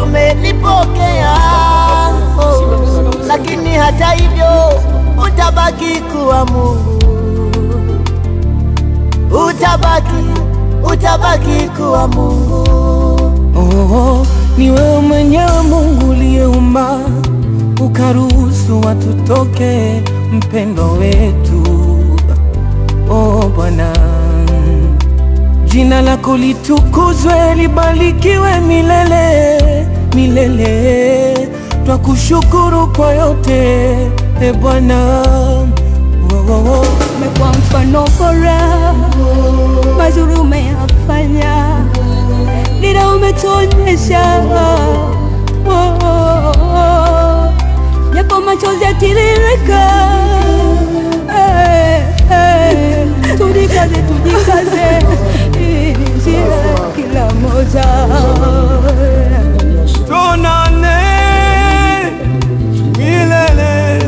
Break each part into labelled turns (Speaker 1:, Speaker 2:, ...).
Speaker 1: tumelipokea, lakini hata hivyo utabaki kuwa Mungu, utabaki kuwa Mungu.
Speaker 2: Oh, ni wewe mwenyewe Mungu uliyeumba, ukaruhusu watu toke, mpendo wetu. Oh Bwana, jina lako litukuzwe, libarikiwe milele milele. Twakushukuru kwa yote, e Bwana.
Speaker 3: Umekuwa mfano bora, mazuri umeyafanya, dira umetuonyesha. Japo machozi yatiririka, tujikaze, kila moja.
Speaker 2: Tuonane milele,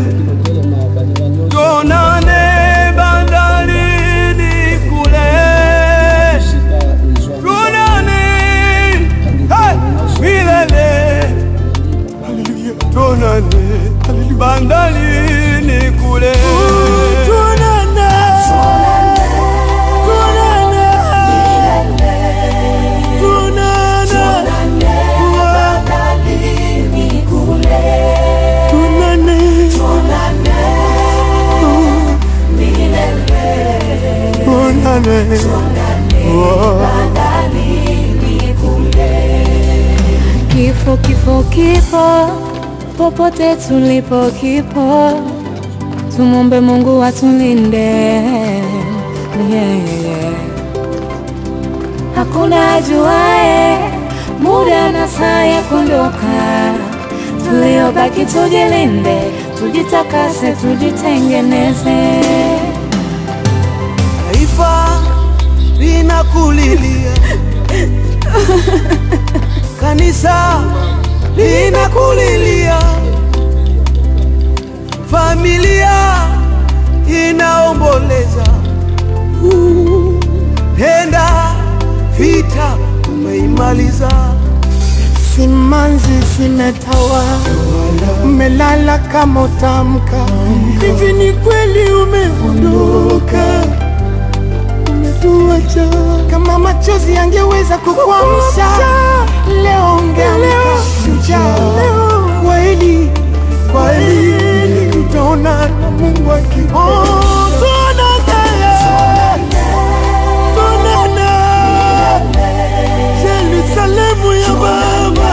Speaker 2: tuonane bandarini kule, tuonane milele, tuonane bandarini kule.
Speaker 3: Kifo, kifo, kifo, popote tulipo kipo, tumombe Mungu atulinde. Hakuna ajuaye muda na saa ya kuondoka, tuliobaki tujilinde, tujitakase, tujitengeneze.
Speaker 2: Taifa linakulilia, kanisa linakulilia, familia inaomboleza. Nenda, vita umeimaliza. Simanzi zimetawa, umelala kama utamka. Hivi ni kweli umeondoka, umetuacha. Kama machozi yangeweza kukuamsha, leo ungeamka shujaa. Kweli, kweli, tutaona na Mungu akiona. Yerusalemu ya Baba,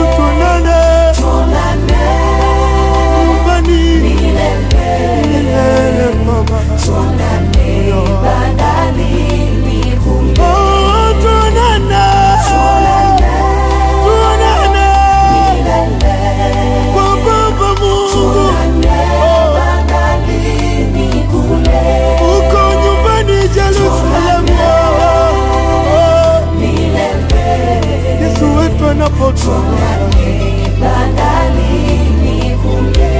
Speaker 2: tuonane nyumbani milele Baba, tuonane bandarini kule. Oh, tuonane milele kwa Baba Mungu, bandarini kule. Uko nyumbani Yerusalemu, Yesu wetu anapotoka bandarini kule.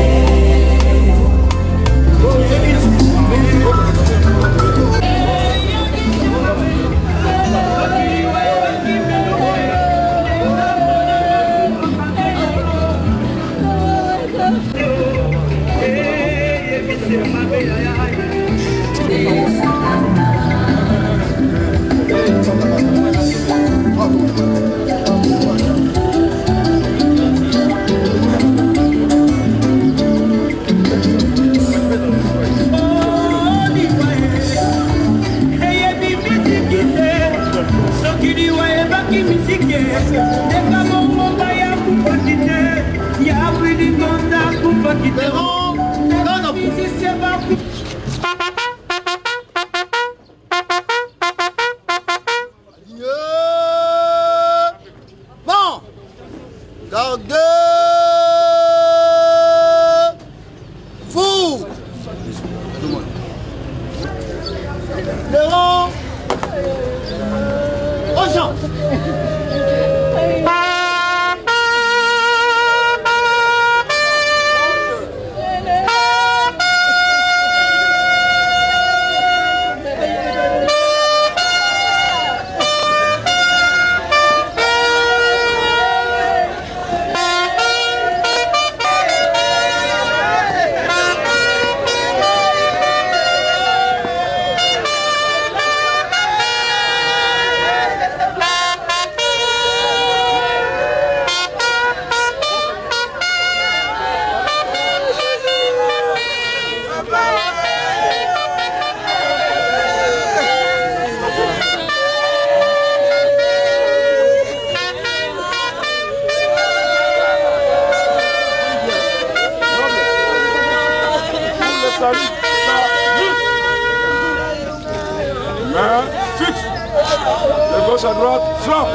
Speaker 4: Attention.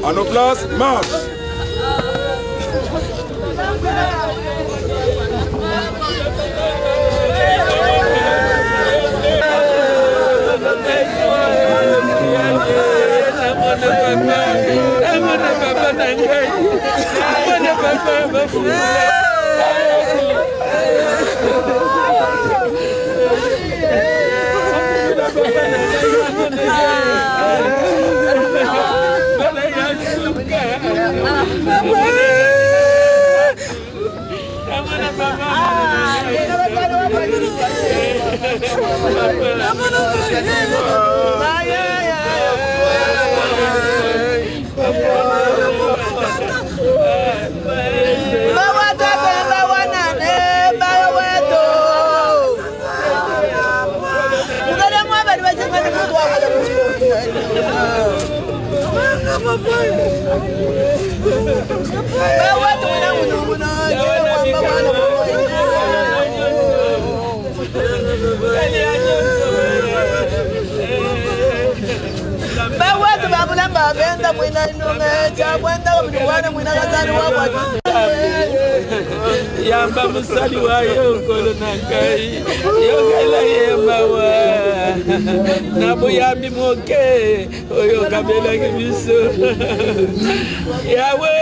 Speaker 4: À nos places, marche.
Speaker 5: Yamba musali wa yokolo nangai yogala yemba wa nabo yambi moke oyo kabela kibiso yawe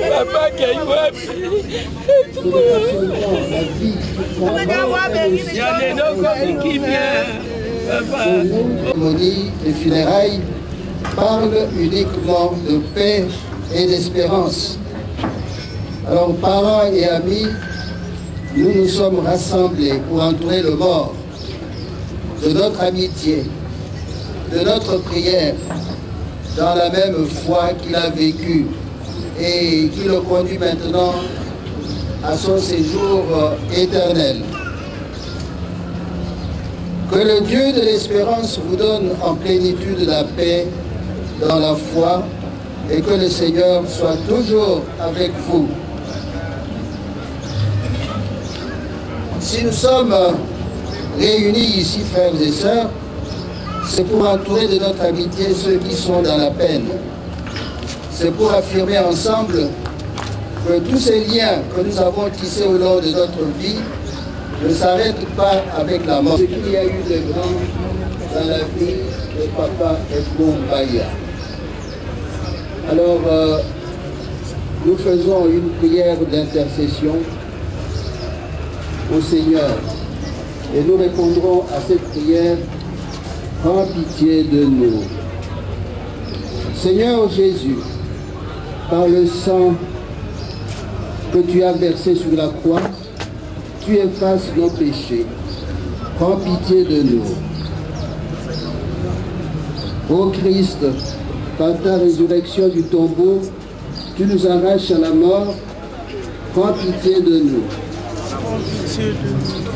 Speaker 5: papa kaiwapi yale noko kimia papa.
Speaker 6: Les funérailles parlent uniquement de paix et d'espérance. Alors, parents et amis, nous nous sommes rassemblés pour entourer le mort de notre amitié, de notre prière, dans la même foi qu'il a vécue et qui le conduit maintenant à son séjour éternel. Que le Dieu de l'espérance vous donne en plénitude la paix dans la foi et que le Seigneur soit toujours avec vous. Si nous sommes réunis ici, frères et sœurs, c'est pour entourer de notre amitié ceux qui sont dans la peine. C'est pour affirmer ensemble que tous ces liens que nous avons tissés au long de notre vie ne s'arrêtent pas avec la mort. Ce qu'il y a eu de grand dans la vie de Papa Edmond Baya. Alors, nous faisons une prière d'intercession au Seigneur et nous répondrons à cette prière: prends pitié de nous. Seigneur Jésus, par le sang que tu as versé sur la croix, tu effaces nos péchés. Prends pitié de nous. Ô Christ, par ta résurrection du tombeau, tu nous arraches à la mort. Prends pitié de nous.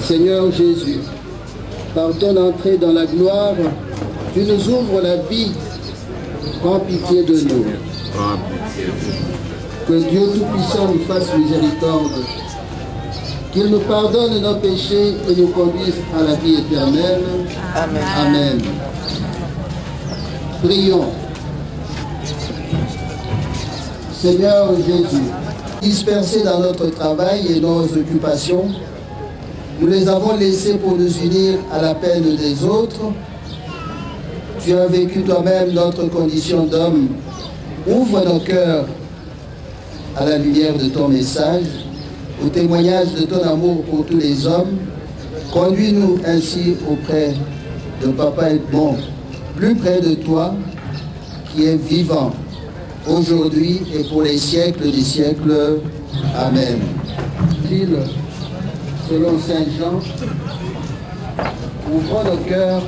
Speaker 6: Seigneur Jésus, par ton entrée dans la gloire, tu nous ouvres la vie. Prends pitié de nous. Que Dieu Tout-Puissant nous fasse miséricorde, qu'il nous pardonne nos péchés et nous conduise à la vie éternelle. Amen. Amen. Prions. Seigneur Jésus, dispersés dans notre travail et nos occupations, nous les avons laissés pour nous unir à la peine des autres. Tu as vécu toi-même notre condition d'homme. Ouvre nos cœurs à la lumière de ton message, au témoignage de ton amour pour tous les hommes. Conduis-nous ainsi auprès de Papa Edmond, plus près de toi, qui est vivant, aujourd'hui et pour les siècles des siècles. Amen. Selon Saint Jean, ouvrons nos cœurs,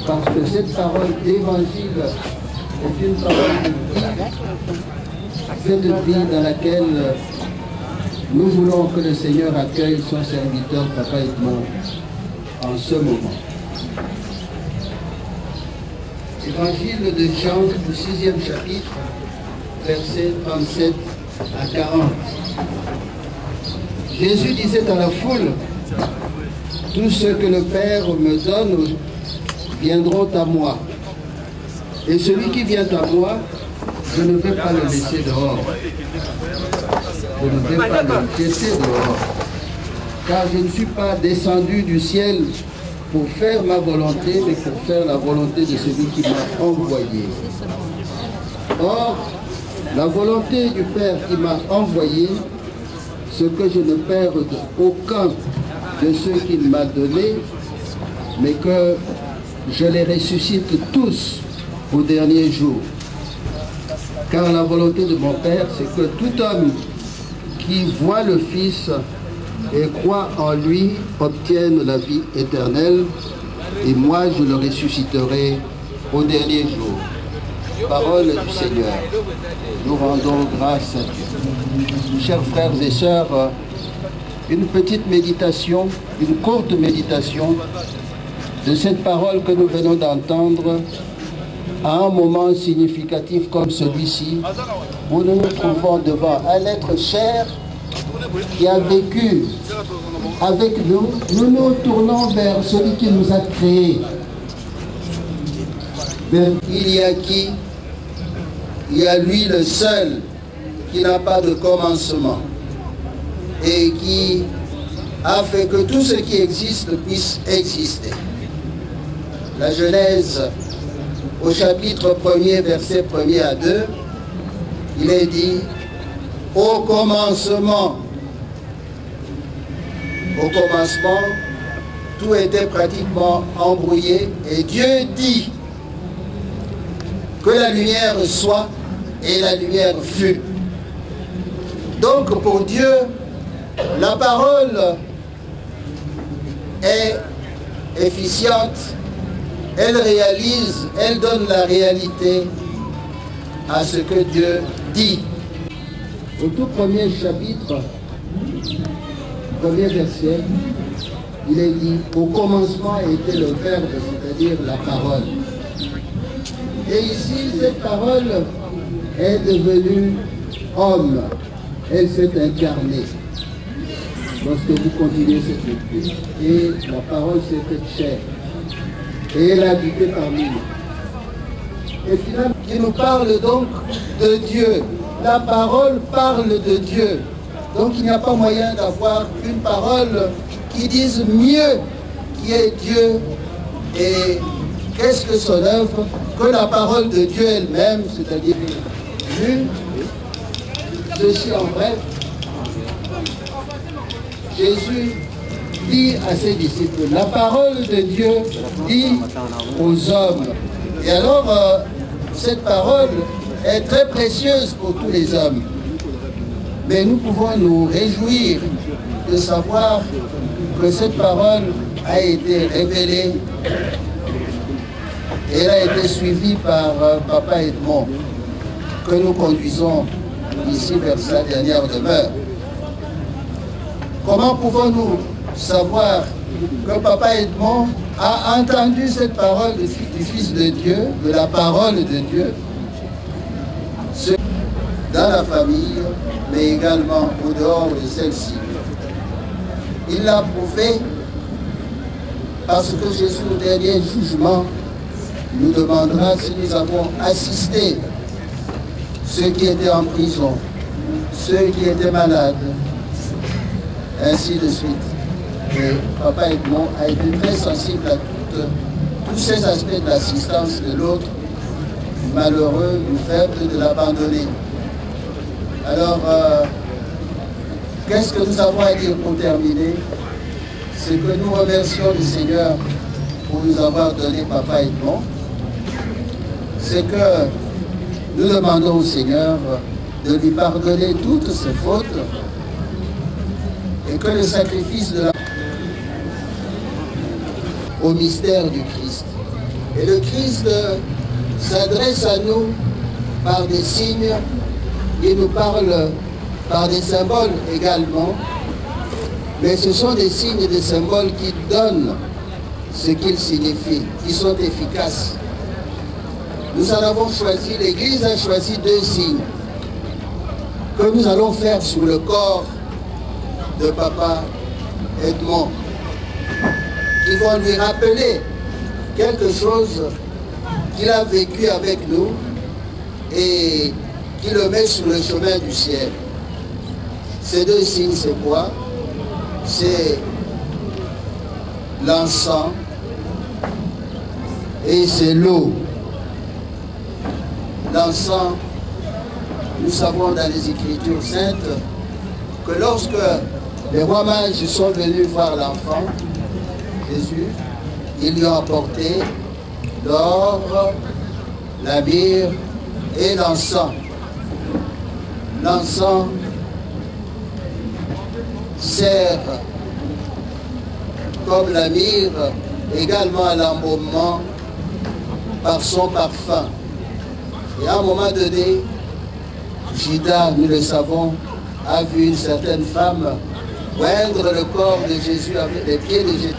Speaker 6: parce que cette parole d'évangile est une parole de vie, cette vie dans laquelle nous voulons que le Seigneur accueille son serviteur Papa Edmond en ce moment. Évangile de Jean, du 6e chapitre, versets 37 à 40. Jésus disait à la foule: tout ce que le Père me donne viendront à moi. Et celui qui vient à moi, je ne vais pas le laisser dehors. Je ne vais pas le jeter dehors. Car je ne suis pas descendu du ciel pour faire ma volonté, mais pour faire la volonté de celui qui m'a envoyé. Or, la volonté du Père qui m'a envoyé, ce que je ne perds aucun de ceux qu'il m'a donnés, mais que je les ressuscite tous au dernier jour. Car la volonté de mon Père, c'est que tout homme qui voit le Fils et croit en lui obtienne la vie éternelle, et moi je le ressusciterai au dernier jour. Parole du Seigneur. Nous rendons grâce à Dieu. Chers frères et sœurs, une petite méditation, une courte méditation de cette parole que nous venons d'entendre à un moment significatif comme celui-ci, où nous nous trouvons devant un être cher qui a vécu avec nous. Nous nous tournons vers celui qui nous a créés. Il y a qui? Il y a lui le seul qui n'a pas de commencement et qui a fait que tout ce qui existe puisse exister. La Genèse, au chapitre 1er, versets 1er à 2, il est dit, au commencement, tout était pratiquement embrouillé et Dieu dit que la lumière soit et la lumière fut. Donc pour Dieu, la parole est efficiente, elle réalise, elle donne la réalité à ce que Dieu dit. Au tout premier chapitre, premier verset, il est dit, au commencement était le Verbe, c'est-à-dire la parole. Et ici, cette parole est devenue homme. Elle s'est incarnée. Lorsque vous continuez cette lecture. Et la parole s'est faite chair. Et elle a habité parmi nous. Et finalement, qui nous parle donc de Dieu. La parole parle de Dieu. Donc il n'y a pas moyen d'avoir une parole qui dise mieux qui est Dieu et qu'est-ce que son œuvre que la parole de Dieu elle-même, c'est-à-dire l'une. Ceci en bref, Jésus dit à ses disciples, la parole de Dieu dit aux hommes. Et alors, cette parole est très précieuse pour tous les hommes. Mais nous pouvons nous réjouir de savoir que cette parole a été révélée et elle a été suivie par Papa Edmond, que nous conduisons ici vers sa dernière demeure. Comment pouvons-nous savoir que Papa Edmond a entendu cette parole du Fils de Dieu, de la parole de Dieu, dans la famille, mais également au dehors de celle-ci. Il l'a prouvé parce que Jésus, au dernier jugement, nous demandera si nous avons assisté ceux qui étaient en prison, ceux qui étaient malades, ainsi de suite. Et Papa Edmond a été très sensible à tous ces aspects de l'assistance de l'autre, malheureux ou faible, de l'abandonner. Alors, qu'est-ce que nous avons à dire pour terminer? C'est que nous remercions le Seigneur pour nous avoir donné Papa Edmond. C'est que nous demandons au Seigneur de lui pardonner toutes ses fautes et que le sacrifice de la... au mystère du Christ. Et le Christ s'adresse à nous par des signes, il nous parle par des symboles également, mais ce sont des signes et des symboles qui donnent ce qu'ils signifient, qui sont efficaces. Nous en avons choisi, l'Église a choisi 2 signes que nous allons faire sur le corps de Papa Edmond, qui vont lui rappeler quelque chose qu'il a vécu avec nous et qui le met sur le chemin du ciel. Ces deux signes, c'est quoi? C'est l'encens et c'est l'eau. L'encens, nous savons dans les Écritures saintes que lorsque les rois mages sont venus voir l'enfant Jésus, ils lui ont apporté l'or, la myrrhe et l'encens. L'encens sert comme la myrrhe également à l'embaumement par son parfum. Et à un moment donné, Judas, nous le savons, a vu une certaine femme oindre le corps de Jésus avec les pieds de Jésus.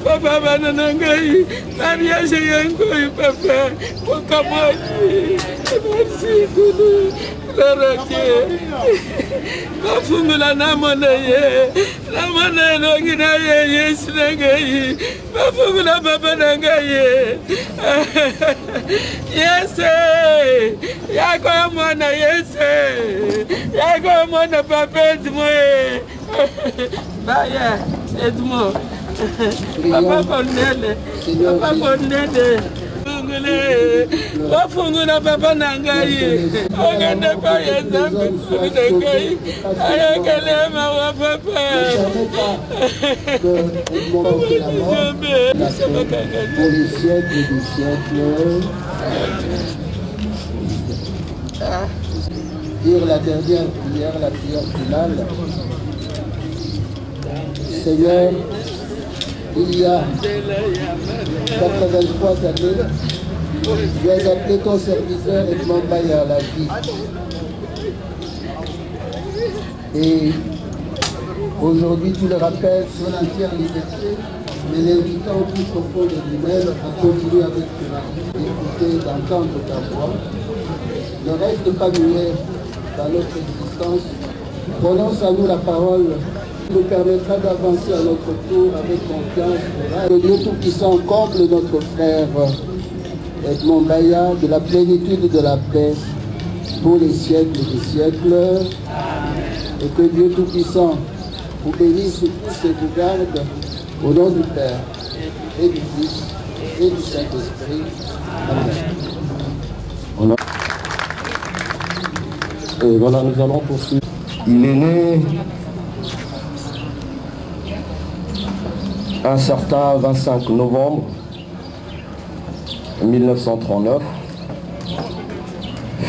Speaker 5: Papa bananangai, Maria Jayango, Papa, Pokamoji, merci Guru, Loroke, Bafungula Namanaye, Namana Loginaye, yes, Nangai, Bafungula Papa Nangaye, yes, Yakomana, yes, Yakomana Papa Edmond, Baya, Edmond. Papa Condele, Papa Condele, Fungula Papa Nangai, Oganda Paya Zangai, Ayakalema Papa.
Speaker 6: Pour les siècles et des siècles. Dire la dernière prière, la prière finale. Seigneur, il y a 83 années, tu as appelé ton serviteur Edmond Baya à la vie. Et aujourd'hui, tu le rappelles son entière liberté, mais l'invitant au plus profond de lui-même à continuer avec toi, d'écouter, d'entendre ta voix. Ne reste pas muet dans notre existence. Prononce à nous la parole qui nous permettra d'avancer à notre tour avec confiance. Que Dieu Tout-Puissant comble notre frère Edmond Baya de la plénitude de la paix pour les siècles des siècles. Et que Dieu Tout-Puissant vous bénisse tous et vous garde au nom du Père et du Fils et du Saint-Esprit. Amen. Et voilà, nous allons poursuivre. Il est né
Speaker 7: un certain 25 novembre 1939,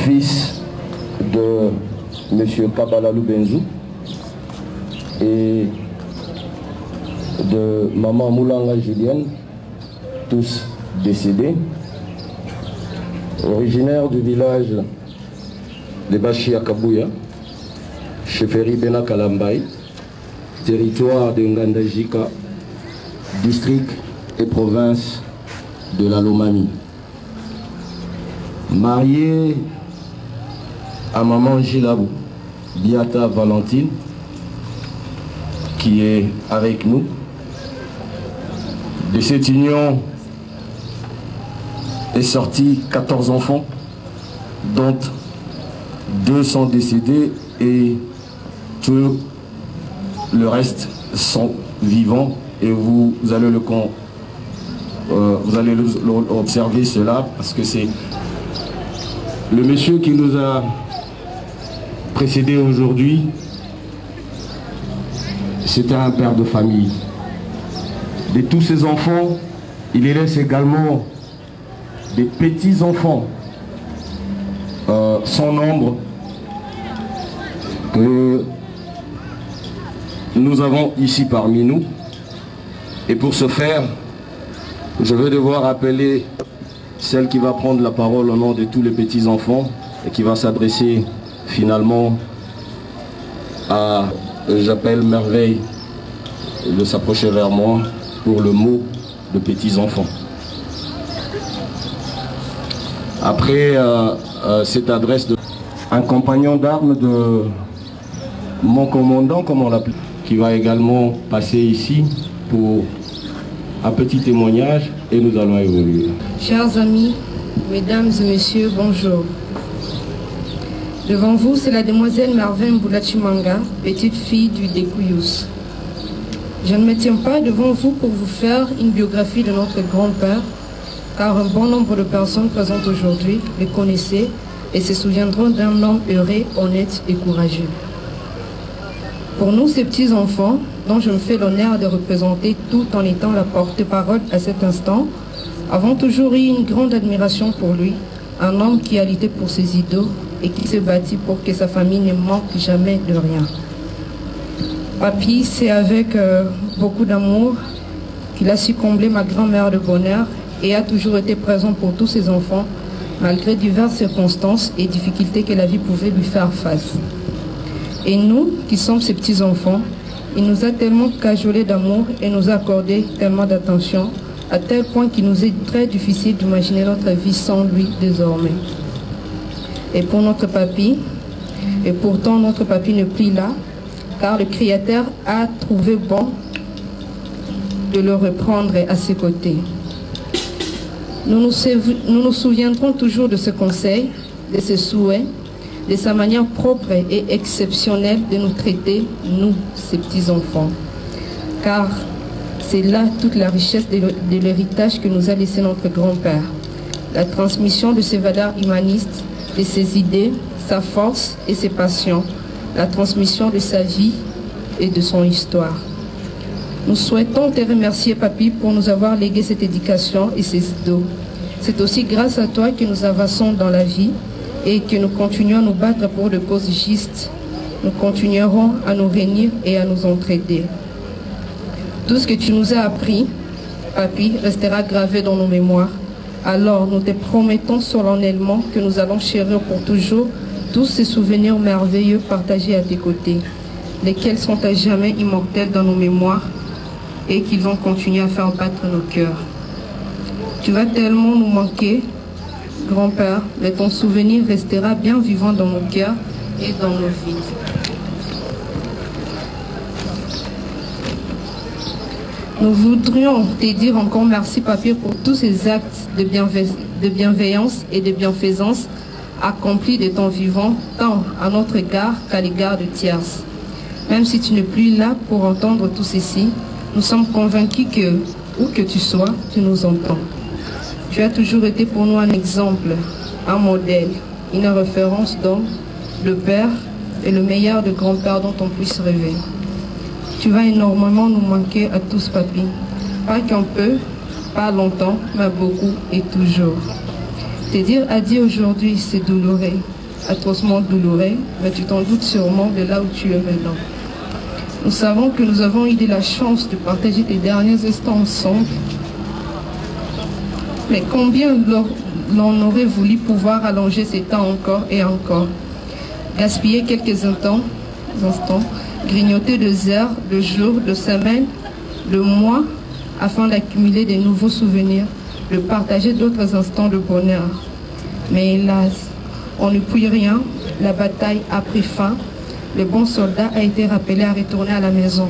Speaker 7: fils de M. Kabalalou Benzou et de Maman Moulanga Julienne, tous décédés, originaire du village de Bachia Kabouya, chefferie Bena Kalambay, territoire de Ngandajika, district et province de la Lomami. Marié à Maman Gilabou, Biata Valentine, qui est avec nous. De cette union est sorti 14 enfants, dont 2 sont décédés et tout le reste sont vivants. Et vous allez observer cela parce que c'est le monsieur qui nous a précédé aujourd'hui. C'était un père de famille. De tous ses enfants, il laisse également des petits-enfants sans nombre que nous avons ici parmi nous. Et pour ce faire, je vais devoir appeler celle qui va prendre la parole au nom de tous les petits-enfants et qui va s'adresser finalement à, j'appelle Merveille, de s'approcher vers moi pour le mot de petits-enfants. Après cette adresse, un compagnon d'armes de mon commandant, comme on l'appelle, qui va également passer ici pour un petit témoignage et nous allons évoluer.
Speaker 8: Chers amis, mesdames et messieurs, bonjour. Devant vous, c'est la demoiselle Merveille Mboulachimanga, petite fille du Dékouyous. Je ne me tiens pas devant vous pour vous faire une biographie de notre grand-père, car un bon nombre de personnes présentes aujourd'hui le connaissaient et se souviendront d'un homme heureux, honnête et courageux. Pour nous, ces petits-enfants, dont je me fais l'honneur de représenter tout en étant la porte-parole à cet instant, avons toujours eu une grande admiration pour lui, un homme qui a lutté pour ses idoles et qui s'est battu pour que sa famille ne manque jamais de rien. Papy, c'est avec beaucoup d'amour qu'il a su combler ma grand-mère de bonheur et a toujours été présent pour tous ses enfants, malgré diverses circonstances et difficultés que la vie pouvait lui faire face. Et nous, qui sommes ses petits-enfants, il nous a tellement cajolés d'amour et nous a accordé tellement d'attention, à tel point qu'il nous est très difficile d'imaginer notre vie sans lui désormais. Et pour notre papy, et pourtant notre papy n'est plus là, car le Créateur a trouvé bon de le reprendre à ses côtés. Nous nous souviendrons toujours de ce conseil, de ce souhait, de sa manière propre et exceptionnelle de nous traiter, nous, ces petits-enfants. Car c'est là toute la richesse de l'héritage que nous a laissé notre grand-père. La transmission de ses valeurs humanistes, de ses idées, sa force et ses passions. La transmission de sa vie et de son histoire. Nous souhaitons te remercier, Papy, pour nous avoir légué cette éducation et ces idées. C'est aussi grâce à toi que nous avançons dans la vie et que nous continuons à nous battre pour des causes justes. Nous continuerons à nous réunir et à nous entraider. Tout ce que tu nous as appris, Papy, restera gravé dans nos mémoires. Alors nous te promettons solennellement que nous allons chérir pour toujours tous ces souvenirs merveilleux partagés à tes côtés, lesquels sont à jamais immortels dans nos mémoires et qui vont continuer à faire battre nos cœurs. Tu vas tellement nous manquer, grand-père, mais ton souvenir restera bien vivant dans nos cœurs et dans nos vies. Nous voudrions te dire encore merci, Papy, pour tous ces actes de bienveillance et de bienfaisance accomplis de ton vivant, tant à notre égard qu'à l'égard de tierces. Même si tu n'es plus là pour entendre tout ceci, nous sommes convaincus que, où que tu sois, tu nous entends. Tu as toujours été pour nous un exemple, un modèle, une référence d'homme, le père et le meilleur de grand-père dont on puisse rêver. Tu vas énormément nous manquer à tous, Papy. Pas qu'un peu, pas longtemps, mais beaucoup et toujours. Te dire adieu aujourd'hui, c'est douloureux, atrocement douloureux, mais tu t'en doutes sûrement de là où tu es maintenant. Nous savons que nous avons eu de la chance de partager tes derniers instants ensemble. Mais combien l'on aurait voulu pouvoir allonger ces temps encore et encore. Gaspiller quelques instants, grignoter de heures, de jours, de semaines, de mois, afin d'accumuler de nouveaux souvenirs, de partager d'autres instants de bonheur. Mais hélas, on ne peut rien, la bataille a pris fin, le bon soldat a été rappelé à retourner à la maison.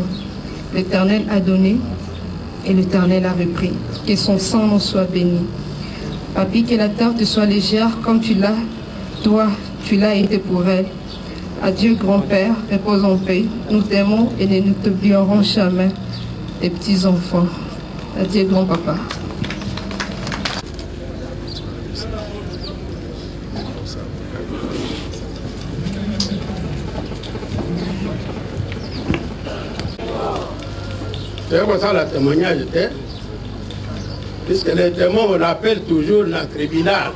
Speaker 8: L'Éternel a donné et l'Éternel a repris. Que son sang nous soit béni. Papi, que la terre te soit légère comme tu l'as, toi, tu l'as été pour elle. Adieu grand-père, repose en paix. Nous t'aimons et ne nous t'oublierons jamais, tes petits-enfants. Adieu grand-papa.
Speaker 5: C'est comme ça le témoignage était. Puisque les témoins, on appelle toujours dans le tribunal.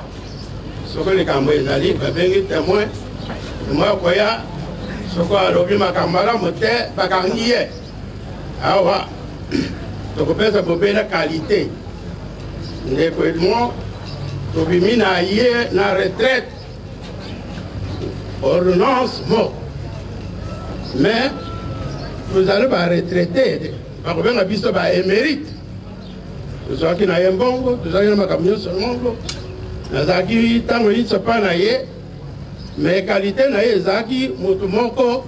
Speaker 5: Ce que les Camerounais allaient, les témoins, moi, je crois, ce que ma camarade m'était pas gagné. Ah ouais. Donc, on peut se la qualité. Les témoins, on peut mis la retraite, ordonnance, mort. Mais, vous allez pas retraiter. Parce que vous avez un émérite. Tout ça qui n'a pas un bon, tout ça qui n'a pas un camion seulement. Nazaki, tant que ce n'est pas naïe, mais qualité naïe, Zaki, Motumoko,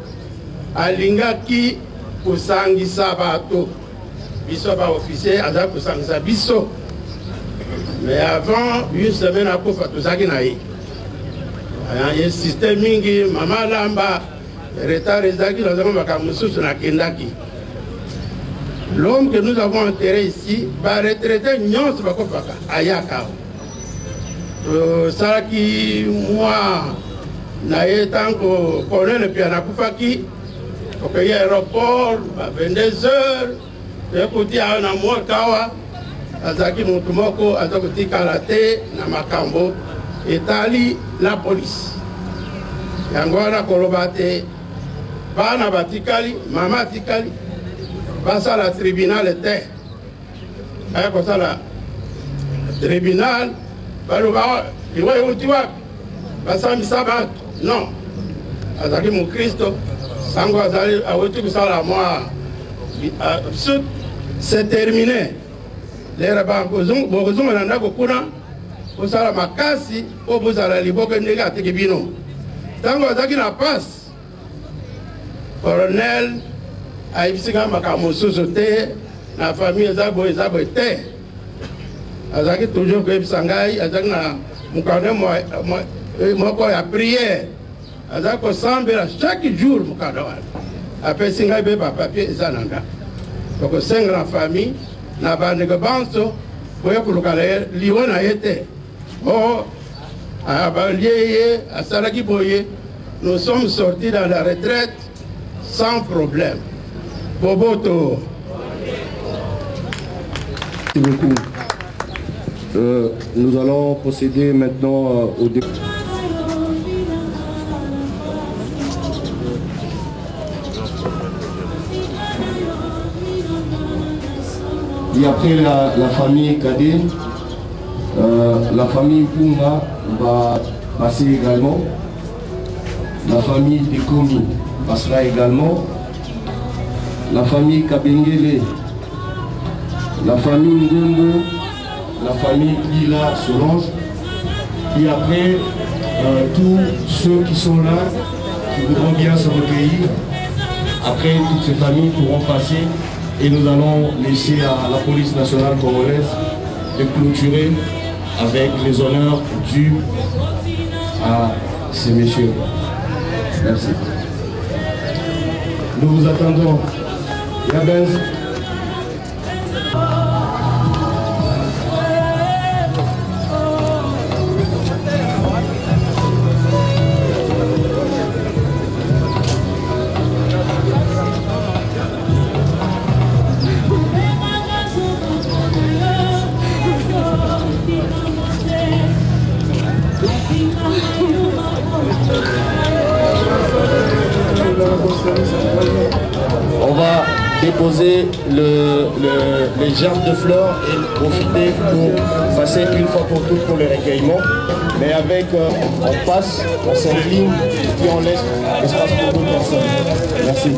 Speaker 5: Alingaki, pour Sangisa Bato. Bisso pas officier, Azak pour Sangisa Bisso. Mais avant, une semaine après, tout ça qui naïe. Il y a un système mingi, Maman Lamba, retard Zaki, dans un makamusu sur la Kendaki. L'homme que nous avons enterré ici va retraiter Nyon Sebakofaka, Ayaka. Ça qui, moi, n'a tant qu'on connaît le Pianakufaki, au pays aéroport, à 22 heures, écouter à un amour Kawa, à Zaki Moutumoko, à Zaki Karate, Namakambo, et Tali, la police. Yangwana Kolobate, Bana Batikali, Mama Tikali. Basa la tribunal était. Comme ça, la tribunal, il va y avoir Basa Misabat. Non. Azaki mon Christ, Sango Azali, a voté que ça la moi. C'est terminé. Les rabbins, Bozum, on en a beaucoup. Pour ça, la Makasi, pour vous à la Liboke Nega Tekibino. Tango Azaki la passe. Colonel. Aïbisika makamoso sote na famille ezabo te azaki toujours que sangai azaki na mukane moko ya prière azaki sambela chaque jour mukada wana après singai be papier ezananga donc cinq la famille na bande que banso boya kulukala liona yete oh abalié asalaki boye nous sommes sortis dans la retraite sans problème. Boboto.
Speaker 7: Merci beaucoup. Nous allons procéder maintenant au débat. Et après la famille Kadé, la famille Pumba va passer également. La famille Dekomi passera également. La famille Kabengele, la famille Ngombo, la famille Lila Solange, et après tous ceux qui sont là, qui voudront bien se recueillir, après toutes ces familles pourront passer et nous allons laisser à la police nationale congolaise de clôturer avec les honneurs dus à ces messieurs. Merci. Nous vous attendons. Yabens. déposer les gerbes de fleurs et profiter pour passer une fois pour toutes pour le recueillement. Mais avec, on passe, on s'incline et puis on laisse l'espace pour d'autres personnes. Merci.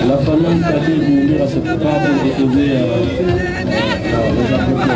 Speaker 7: La famille Kadé Boulou se prépare pour déposer les applaudissements.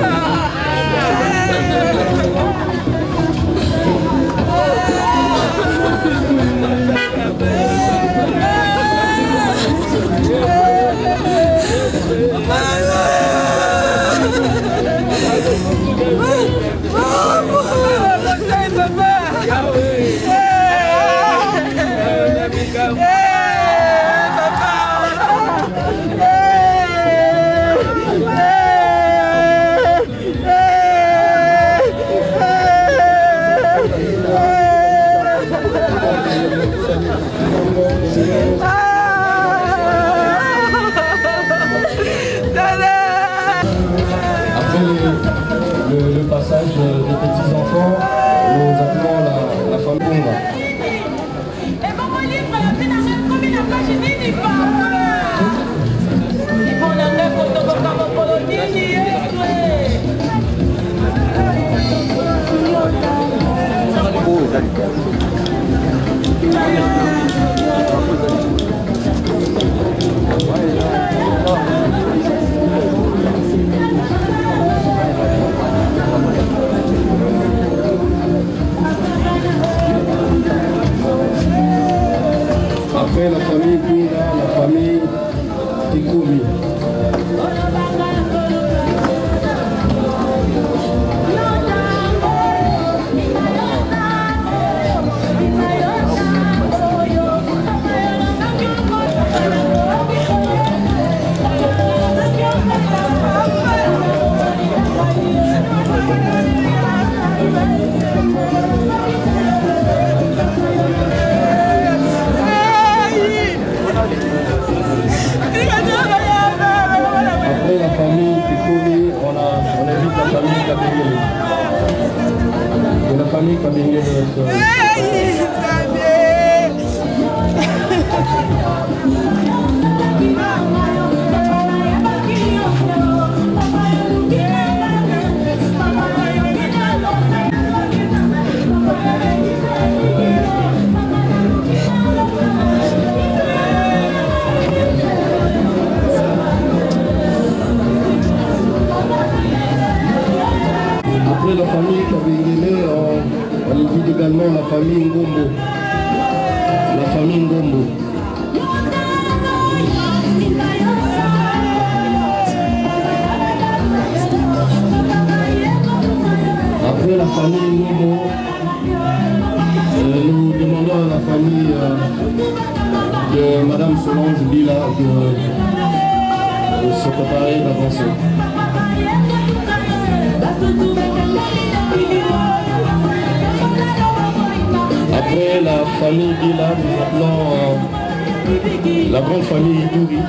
Speaker 7: Le passage des petits enfants, nous appelons la famille Bunga. Après la famille Bunga, la famille Tikoumi. Après la famille Tikoumi, on invite la famille Kabengele. De la famille Kabengele. Après la famille Kabengele, on invite également la famille Ngombo. La famille Ngombo. Après la famille Ngombo, nous demandons à la famille de Madame Solange Bila de se préparer d'avancer. Après la famille Bila, nous appelons la grande famille Iduri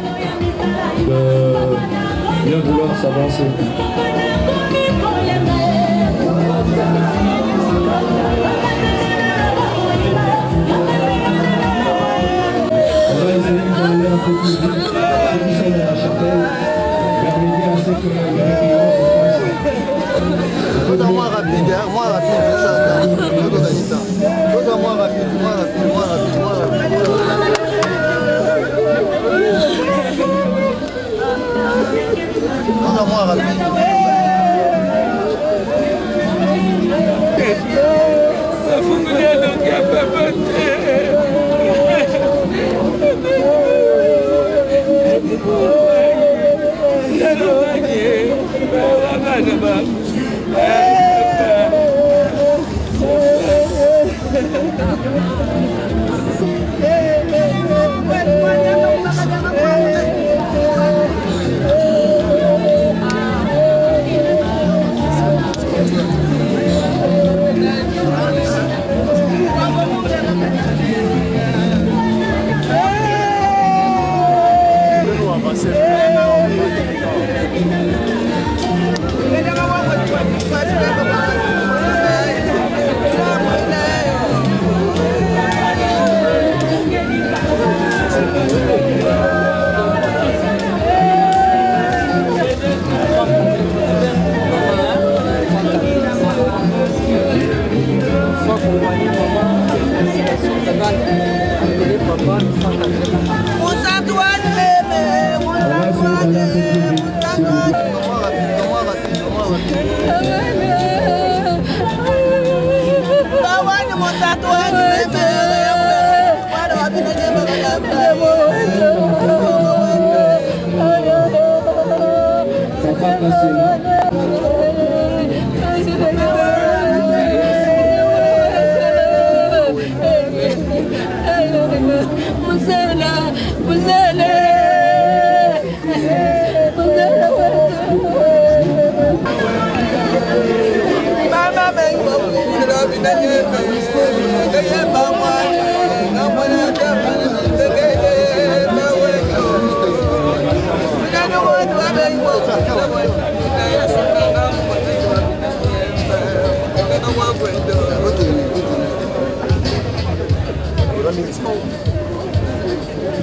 Speaker 7: de bien vouloir s'avancer. On va essayer d'aller un peu plus vite. Ceux qui sont dans la chapelle, permettez à ceux que les clients se passent.
Speaker 6: Tout à moi rapide, moi rapide, ça. Tout à moi rapide, moi rapide, moi rapide, moi rapide. Tout à moi rapide.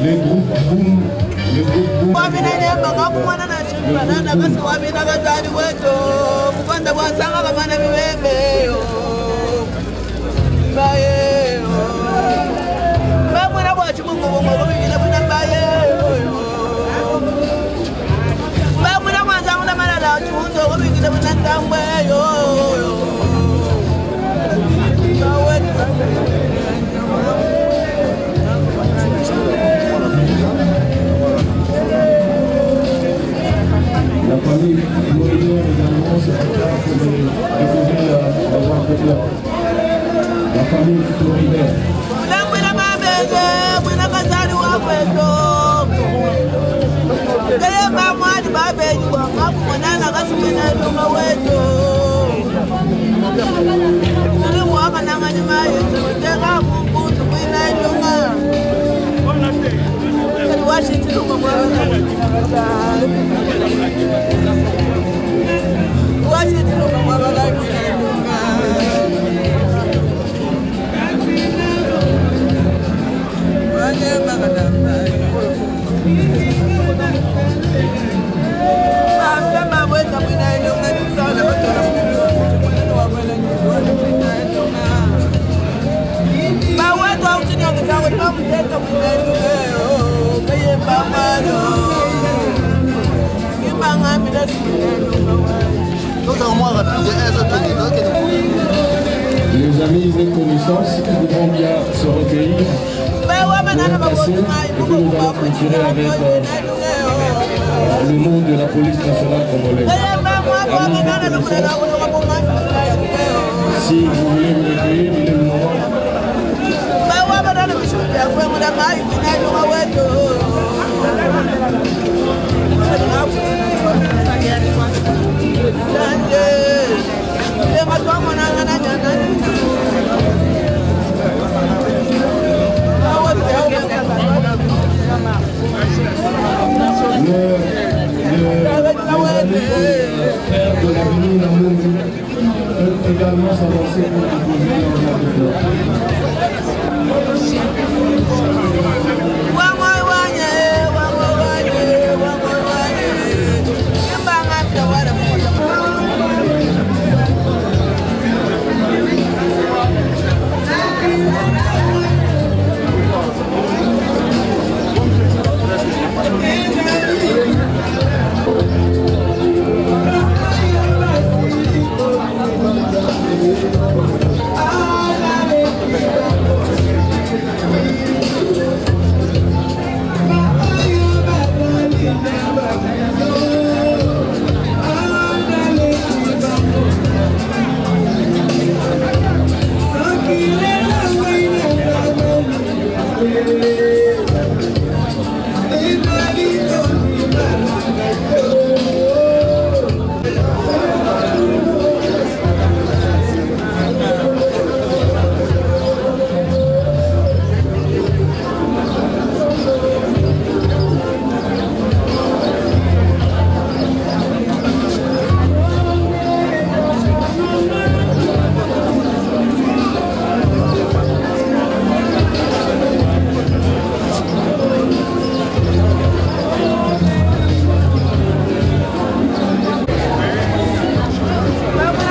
Speaker 7: Le groupe Boom, le groupe Boom. La famille Moïse également se prépare pour découvrir avoir fait la famille Floribert. Les amis et connaissances voudront bien se recueillir, passer, et puis nous allons continuer avec le nom de la police nationale congolaise. Si vous voulez vous recueillir, il est le moment. Frère de l'avenir Namouri peut également s'avancer pour découvrir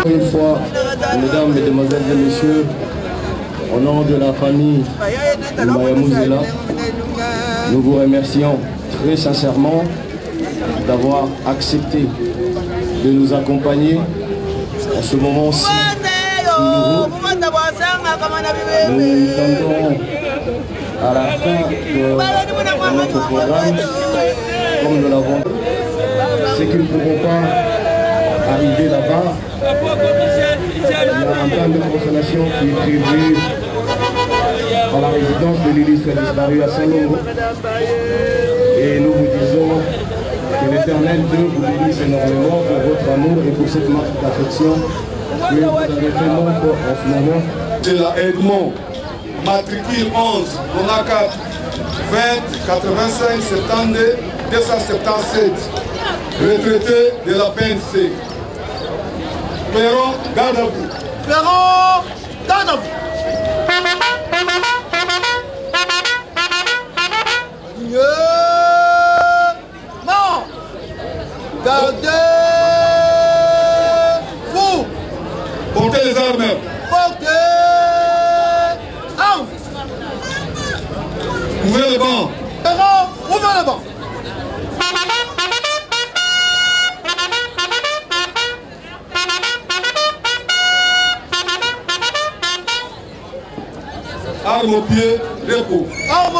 Speaker 7: une fois, mesdames, mesdemoiselles et messieurs, au nom de la famille Maya Mouzela, Nous vous remercions très sincèrement d'avoir accepté de nous accompagner en ce moment-ci. Nous tendons à la fin de notre programme, comme nous l'avons dit, c'est qu'ils ne pourront pas arriver là-bas. Il y a un temps de consolation qui est prévu à la résidence de l'illustre disparu à Saint-Longo. Et nous vous disons que l'Éternel Dieu vous bénisse énormément pour votre amour et pour cette marque d'affection que vous avez fait montre en ce moment.
Speaker 4: De la Edmond, matricule 11, Bona 4, 20 85 72 277, retraité de la PNC. Perron, garde à vous.
Speaker 1: Perron, garde à vous. Non, gardez-vous.
Speaker 4: Portez les armes.
Speaker 1: Portez armes.
Speaker 4: Ouvrez le banc.
Speaker 1: Perron, ouvrez le banc.
Speaker 4: Armes au pied, repos.
Speaker 1: Armes au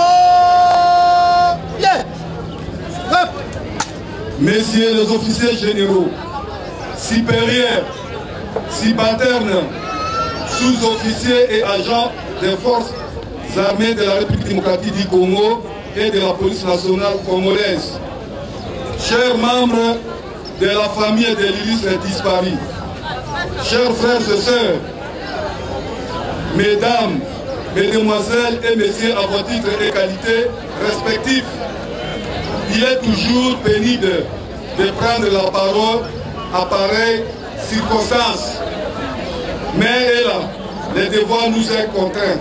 Speaker 1: pied, repos.
Speaker 4: Messieurs les officiers généraux, supérieurs, subalternes, sous-officiers et agents des forces armées de la République démocratique du Congo et de la police nationale congolaise, chers membres de la famille de l'illustre disparu, chers frères et sœurs, mesdames, mesdemoiselles et messieurs à vos titres et qualités respectifs, il est toujours pénible de prendre la parole à pareille circonstance. Mais là, les devoirs nous est contraints.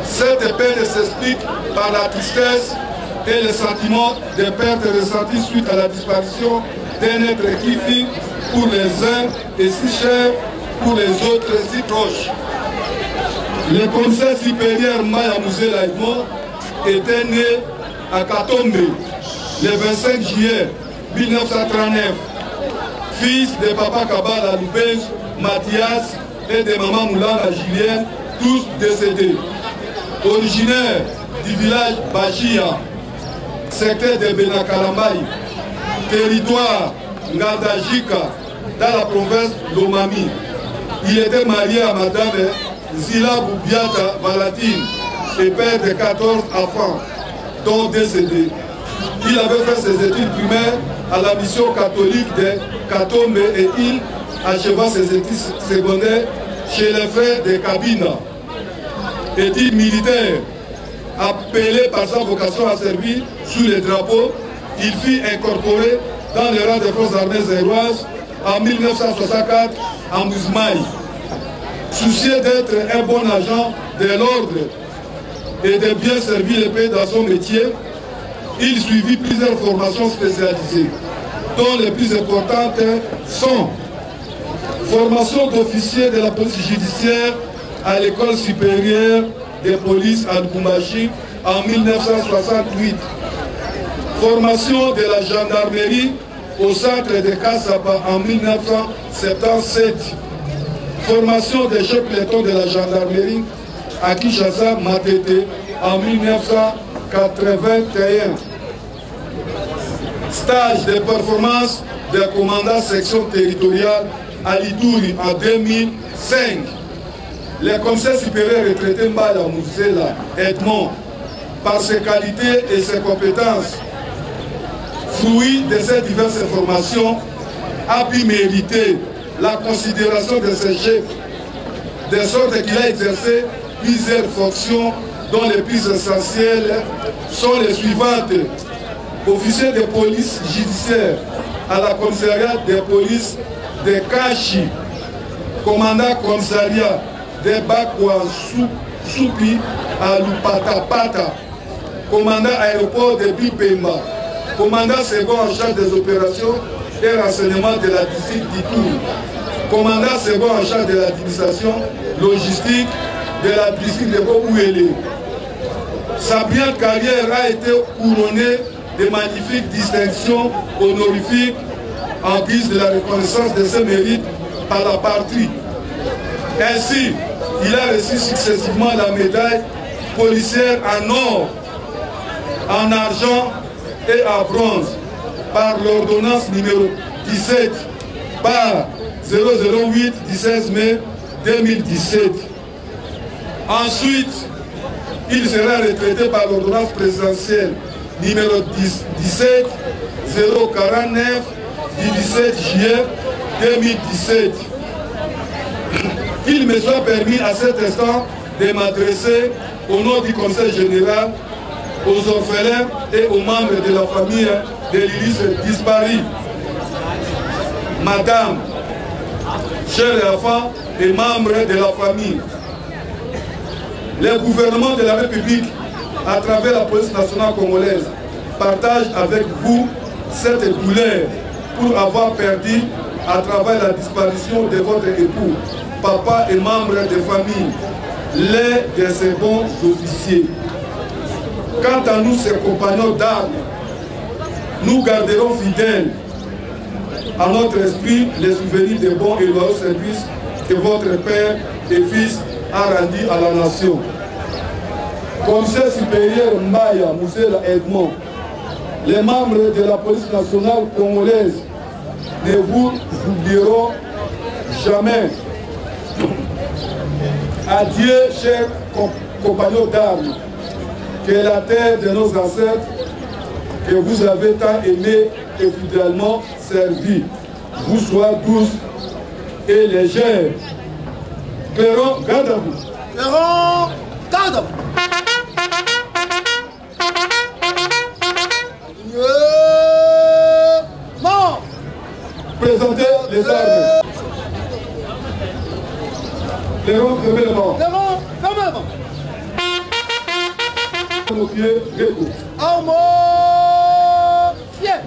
Speaker 4: Cette peine s'explique par la tristesse et le sentiment de perte ressentie suite à la disparition d'un être qui fut pour les uns et si cher pour les autres si proches. Le commissaire supérieur Maya Mouzela Edmond était né à Katombe le 25 juillet 1939, fils de papa Kabala Lubez Mathias et de maman Moulana Julienne, tous décédés. Originaire du village Bachia, secteur de Benakalambaï, territoire Ngadajika, dans la province d'Omami. Il était marié à madame Zila Boubiata Valatine et père de 14 enfants, dont décédés. Il avait fait ses études primaires à la mission catholique de Katombe et il acheva ses études secondaires chez les frères de Kabina. Études militaires, appelé par sa vocation à servir sous les drapeaux, il fut incorporé dans les rangs des forces armées zéroises en 1964 à Mouzmaï. Soucieux d'être un bon agent de l'ordre et de bien servir le pays dans son métier, il suivit plusieurs formations spécialisées, dont les plus importantes sont formation d'officier de la police judiciaire à l'école supérieure de police à Lubumbashi en 1968, formation de la gendarmerie au centre de Kasaba en 1977, formation des chefs pétons de la gendarmerie à Kinshasa Matete en 1981. Stage de performance de commandant section territoriale à Lituri en 2005. Le commissaire supérieur retraité Mbaya Mouzela Edmond, par ses qualités et ses compétences, fruit de ces diverses formations, a pu mériter la considération de ses chefs, de sorte qu'il a exercé plusieurs fonctions dont les plus essentielles sont les suivantes. Officier de police judiciaire à la commissariat de police de Kashi, commandant commissariat de Bakwa Soupi à Lupatapata, commandant aéroport de Bipemba, commandant second en charge des opérations et renseignements de la district d'Itour, commandant second en charge de l'administration logistique de la district de Bobouélé, Sa brillante carrière a été couronnée de magnifiques distinctions honorifiques en guise de la reconnaissance de ses mérites par la patrie. Ainsi, il a reçu successivement la médaille policière en or, en argent et en bronze par l'ordonnance numéro 17 par 008 du 16 mai 2017. Ensuite, il sera retraité par l'ordonnance présidentielle numéro 17 049 du 17 juillet 2017. Qu'il me soit permis à cet instant de m'adresser au nom du Conseil général aux orphelins et aux membres de la famille de l'Ulysse disparu. Madame, chers enfants et membres de la famille, le gouvernement de la République, à travers la police nationale congolaise, partage avec vous cette douleur pour avoir perdu à travers la disparition de votre époux, papa et membres de famille, l'un de ses bons officiers. Quant à nous, ses compagnons d'armes, nous garderons fidèles à notre esprit les souvenirs des bons et loyaux services que votre père et fils a rendus à la nation. Commissaire supérieur Maya Moussela Edmond, les membres de la police nationale congolaise ne vous oublieront jamais. Adieu, chers compagnons d'armes, que la terre de nos ancêtres, que vous avez tant aimé et fidèlement servi, vous soit douce et légère. Clairon, garde à vous.
Speaker 1: Clairon, garde à vous. Mort.
Speaker 4: Présentez les armes. Clairon, fermez le vent.
Speaker 1: Clairon, fermez le vent.
Speaker 4: Nos pieds, Géco.
Speaker 1: Armes, pieds.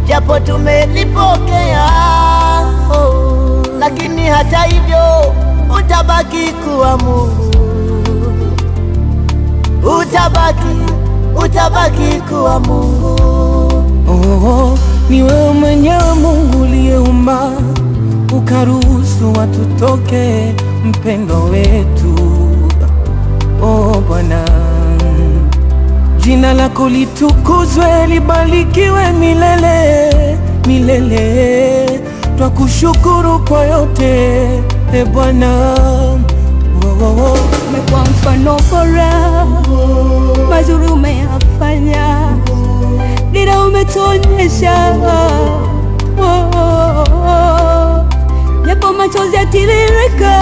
Speaker 1: Japo tumelipokea, lakini hata hivyo utabaki kuwa Mungu, utabaki kuwa Mungu.
Speaker 2: Oh, ni wewe mwenyewe Mungu uliyeumba ukaruhusu watu toke, mpendo wetu. Oh Bwana, jina lako litukuzwe, libarikiwe milele milele. Twakushukuru kwa yote, e Bwana.
Speaker 3: Umekuwa mfano bora, mazuri umeyafanya, dira umetuonyesha, japo machozi yatiririka.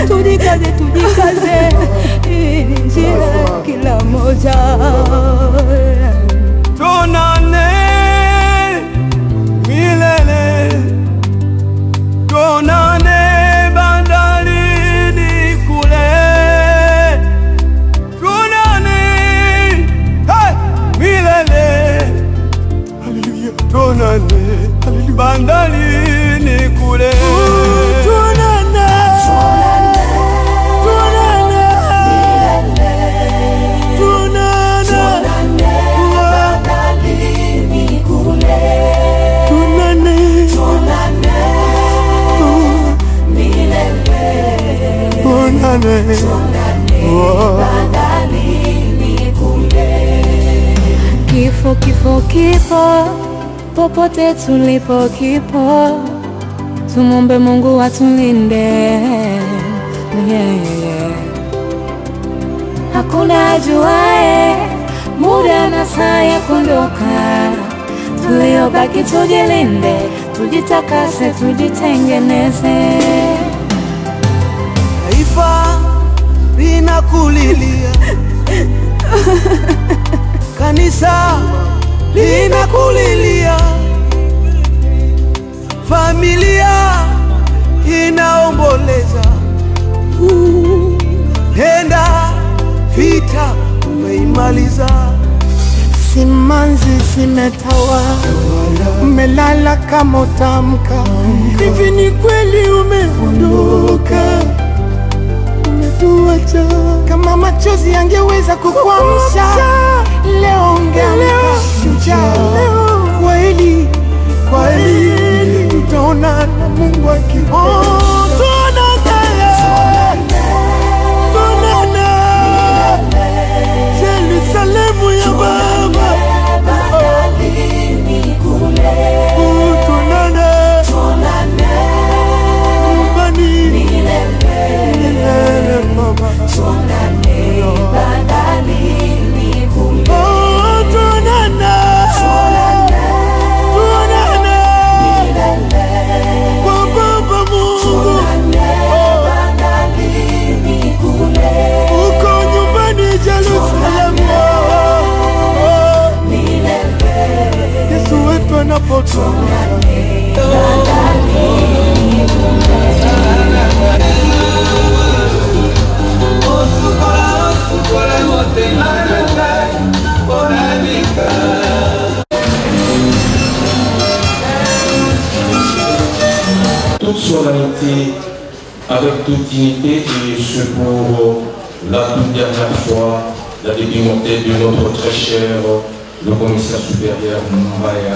Speaker 3: Tujikaze, hii ni njia kila moja.
Speaker 2: Tuonane milele, tuonane bandarini kule,
Speaker 3: Kifo, kifo, kifo, popote tulipo kipo, tumombe Mungu atulinde. Hakuna ajuaye muda na saa ya kuondoka, tuliobaki tujilinde, tujitakase, tujitengeneze.
Speaker 2: Taifa linakulilia, kanisa linakulilia, familia inaomboleza. Henda vita umeimaliza, simanzi zimetawa, umelala kama utamka. Hivi ni kweli umeondoka, umetuacha? Kama machozi yangeweza kukuamsha, leo ungeamka shujaa. Kweli, kweli tutaona na Mungu akiona. Yerusalemu ya Baba, tuonane nyumbani milele Baba, tuonane bandarini kule, tuonane milele kwa Baba Mungu, bandarini kule, uko nyumbani Yerusalemu. Yesu wetu anapotoka,
Speaker 7: toute solennité, avec toute dignité, et ce pour la toute dernière fois, la début-montée de notre très cher le commissaire supérieur Mbaya.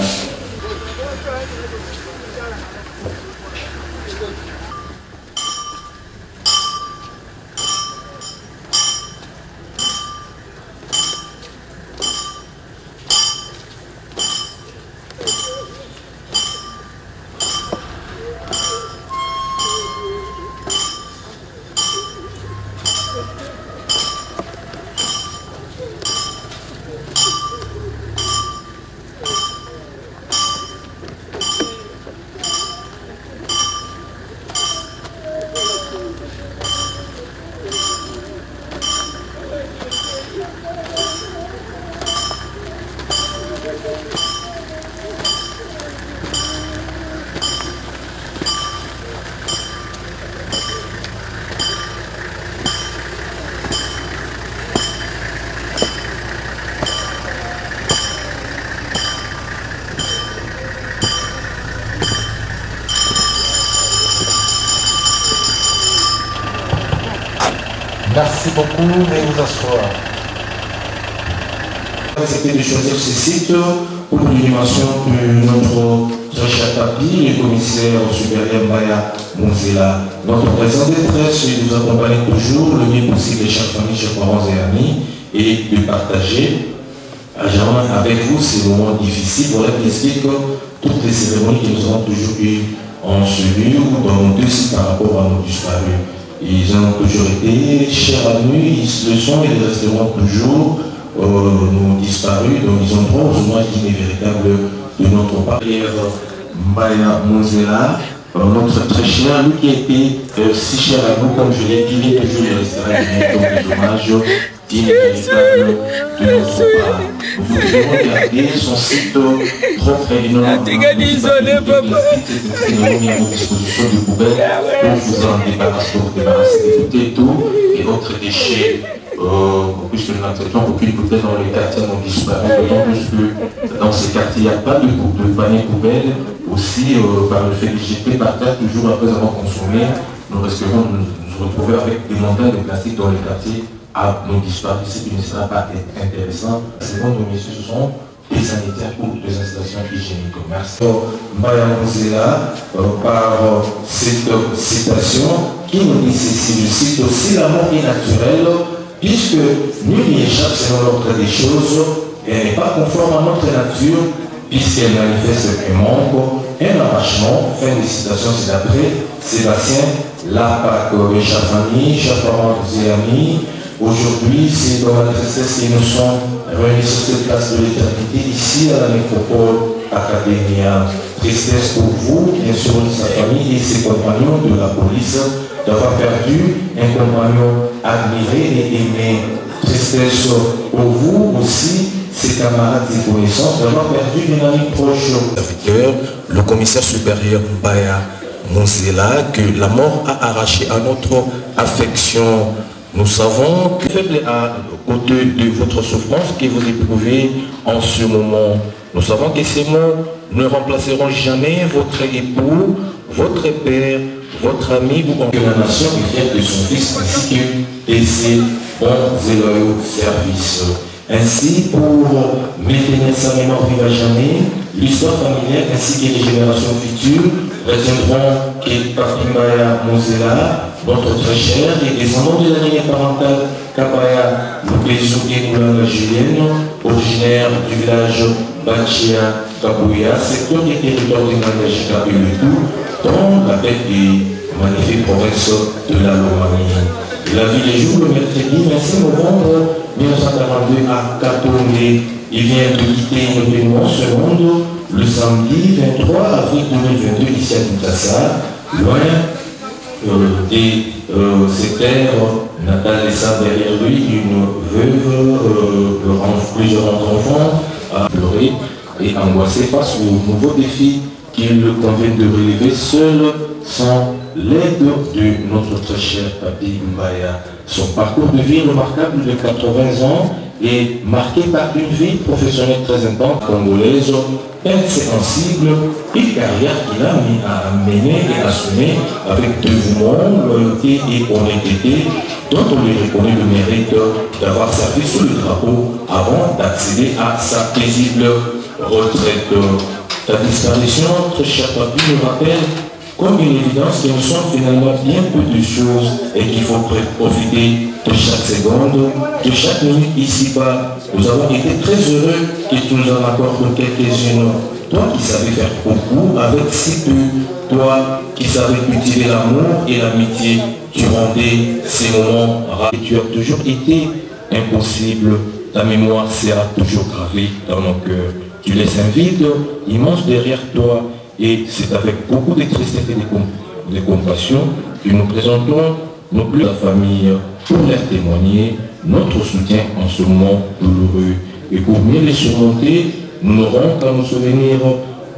Speaker 9: Merci beaucoup, veuillez vous asseoir.
Speaker 7: C'était de choisir ce site pour l'inhumation de notre très cher papy, le commissaire supérieur Mbaya Monzela. Notre présent détresse nous accompagne toujours le mieux possible, chers familles, chers parents et amis, et de partager avec vous ces moments difficiles. Voilà qui explique toutes les cérémonies que nous avons toujours eues en ce lieu ou dans nos deux sites par rapport à nos disparus. Ils ont toujours été chers à nous, ils le sont et les resteront toujours nos disparus. Donc ils ont droit aux hommages inévitables de notre part. Mbaya Monzela, notre très cher, lui qui était si cher à nous, comme je l'ai dit, il toujours il restera comme des hommages inévitables de notre part. Vous devez regarder son site propre et non à disposition de poubelles pour vous en débarrasser, pour débarrasser des bouteilles, tout et autres déchets. Puisque nous n'acceptons aucune bouteille dans les quartiers non disparus, puisque dans ces quartiers il n'y a pas de panier poubelle. Aussi, par le fait de jeter par terre toujours après avoir consommé, nous risquerons de nous retrouver avec des montagnes de plastique dans les quartiers à nos disparus, ce qui ne sera pas intéressant. C'est bon, nos messieurs, ce sont des sanitaires ou des installations hygiéniques. Merci. Mbaya Monzela, par cette citation,
Speaker 10: qui nous dit ceci, je cite, aussi la mort est naturelle, puisque nul n'y échappe selon l'ordre des choses, et elle n'est pas conforme à notre nature, puisqu'elle manifeste un manque, un arrachement. Fin de citation, c'est d'après Sébastien Larpac. Mes chers familles, chers parents et amis, aujourd'hui, c'est dans la tristesse que nous sommes réunis sur cette place de l'éternité, ici à la métropole Academia. Tristesse pour vous, bien sûr, sa famille et ses compagnons de la police, d'avoir perdu un compagnon admiré et aimé. Tristesse pour vous aussi, ses camarades et connaissances, d'avoir perdu une amie proche.
Speaker 11: Le commissaire supérieur Mbaya Monzela, que la mort a arraché à notre affection. Nous savons que faible à côté de votre souffrance que vous éprouvez en ce moment. Nous savons que ces mots ne remplaceront jamais votre époux, votre père, votre ami ou encore
Speaker 10: la nation est fière de son fils ainsi que de ses bons et loyaux services. Ainsi, pour maintenir sa mémoire vive à jamais, l'histoire familiale ainsi que les générations futures retiendront que Papi Mbaya Monzela, notre très cher et descendant de la lignée parentale Kabaya Lupezu et Moulanga Julienne, originaire du village Bachia Kabouya, secteur des territoires de Nangajika et le tout, dans la belle et magnifique province de la Lomanie. Il a vu les jours le mercredi 26 novembre 1942 à Katonde. Il vient de quitter notre événement ce monde le samedi 23 avril 2022 ici à Kinshasa, loin de ses terres natales, laissant derrière lui une veuve, plusieurs enfants à pleurer et angoisser face aux nouveaux défis qu'il convient de relever seul sans l'aide de notre très cher Papi Mbaya. Son parcours de vie remarquable de 80 ans est marqué par une vie professionnelle très intense, congolaise, inséquensible et carrière qu'il a mis à mener et assumer avec dévouement, loyauté et honnêteté, dont on lui reconnaît le mérite d'avoir servi sous le drapeau avant d'accéder à sa paisible retraite. Ta disparition, très cher Papi, nous rappelle comme une évidence que nous sommes finalement bien peu de choses et qu'il faut profiter de chaque seconde, de chaque minute ici-bas. Nous avons été très heureux que tu nous en accordes quelques-unes. Toi qui savais faire beaucoup avec si peu, toi qui savais cultiver l'amour et l'amitié, tu rendais ces moments rares. Tu as toujours été impossible, ta mémoire sera toujours gravée dans nos cœurs. Tu laisses un vide immense derrière toi. Et c'est avec beaucoup de tristesse et de compassion que nous présentons nos plus la famille pour leur témoigner notre soutien en ce moment douloureux. Et pour mieux les surmonter, nous n'aurons qu'à nous souvenir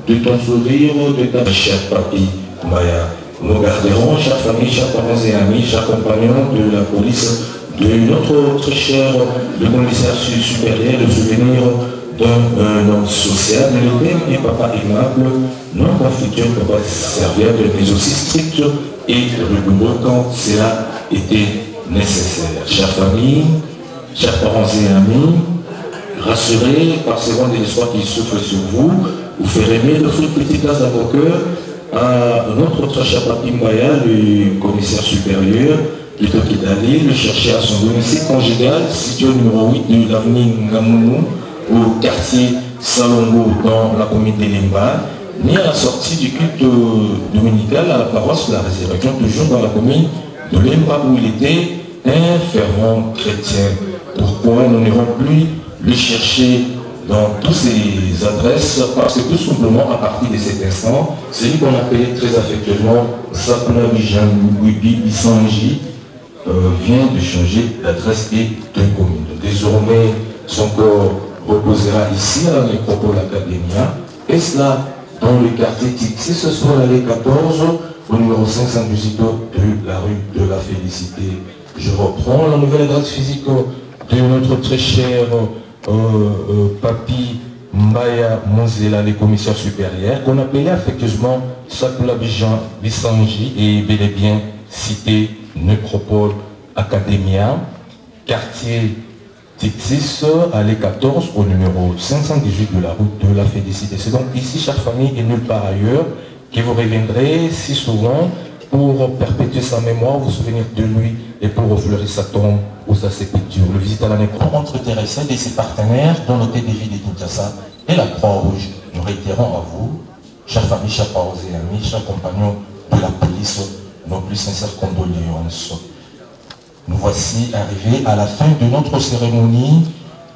Speaker 10: de ton sourire, de ta chère Papi Mbaya. Nous garderons, chère famille, chers parents et amis, chers compagnons de la police, de notre très cher le commissaire supérieur, le souvenir d'un homme social, le thème est papa aimable, non conflictuel, papa serviable, mais aussi strict et rigoureux quand cela était nécessaire. Chère famille, chers parents et amis, rassurés par ce vent de l'espoir qui souffle sur vous, vous ferez mieux d'offrir une petite place dans vos cœurs à notre très cher Papi Mbaya, le commissaire supérieur, plutôt qu'il d'aller le chercher à son domicile conjugal, situé au numéro 8 de l'avenue Ngamounou, au quartier Salongo dans la commune de Limba, ni à la sortie du culte dominical à la paroisse de la Résurrection, toujours dans la commune de Limba où il était un fervent chrétien. Pourquoi nous n'irons plus le chercher dans toutes ces adresses? Parce que tout simplement à partir de cet instant, celui qu'on appelait très affectueusement Sapna Bijan Wibi Isanji vient de changer d'adresse et de commune. Désormais, son corps reposera ici à la métropole Academia, et cela dans le quartier Tixi, ce sera l'allée 14, au numéro 518 de la rue de la Félicité. Je reprends la nouvelle adresse physique de notre très cher Papi Mbaya Monzela, les commissaires supérieurs, qu'on appelait affectueusement Sakula Bijan Bisanji, et bel et bien cité Nécropole Academia, quartier Tixis, allée 14, au numéro 518 de la route de la Félicité. C'est donc ici, chère famille, et nulle part ailleurs, que vous reviendrez si souvent pour perpétuer sa mémoire, vous souvenir de lui et pour fleurir sa tombe ou sa sépulture. Le visite à l'année entre Teresa et ses partenaires dans l'hôtel des villes de Kinshasa et la Croix-Rouge. Nous réitérons à vous, chers familles, chers parents et amis, chers compagnons de la police, nos plus sincères condoléances. Nous voici arrivés à la fin de notre cérémonie.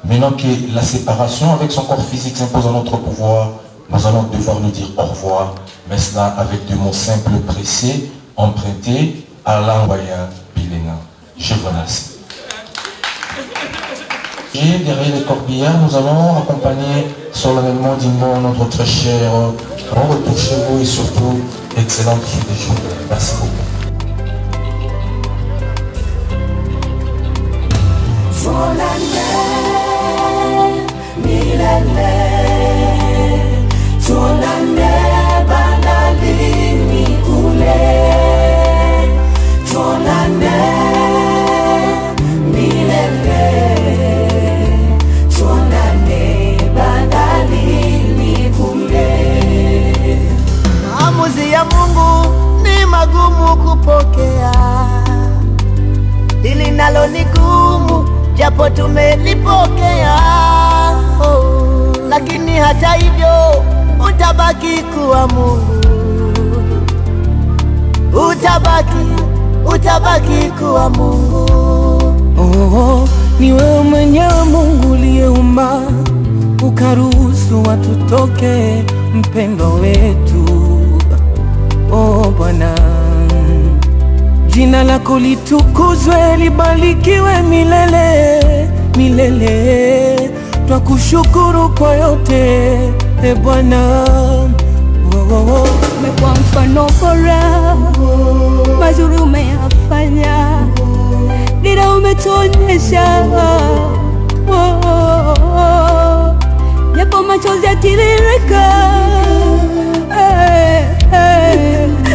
Speaker 10: Maintenant que la séparation avec son corps physique s'impose à notre pouvoir, nous allons devoir nous dire au revoir, mais cela avec des mots simples, précis, empruntés à l'Angoya Bilena. Je vous remercie. Et derrière les corbillards, nous allons accompagner solennellement dignement notre très cher bon retour chez vous et surtout excellente suite des jours. Merci beaucoup.
Speaker 1: Maamuzi ya Mungu ni magumu kupokea, hili nalo ni gumu japo tumelipokea, lakini hata hivyo utabaki kuwa Mungu, utabaki kuwa Mungu.
Speaker 3: Ni wewe mwenyewe Mungu uliyeumba ukaruhusu watu toke, mpendo wetu. Bwana, jina lako litukuzwe, libarikiwe milele milele. Twakushukuru kwa yote Bwana.
Speaker 12: Umekuwa mfano bora, mazuri umeyafanya, dira umetuonyesha, yapo machozi yatiririka.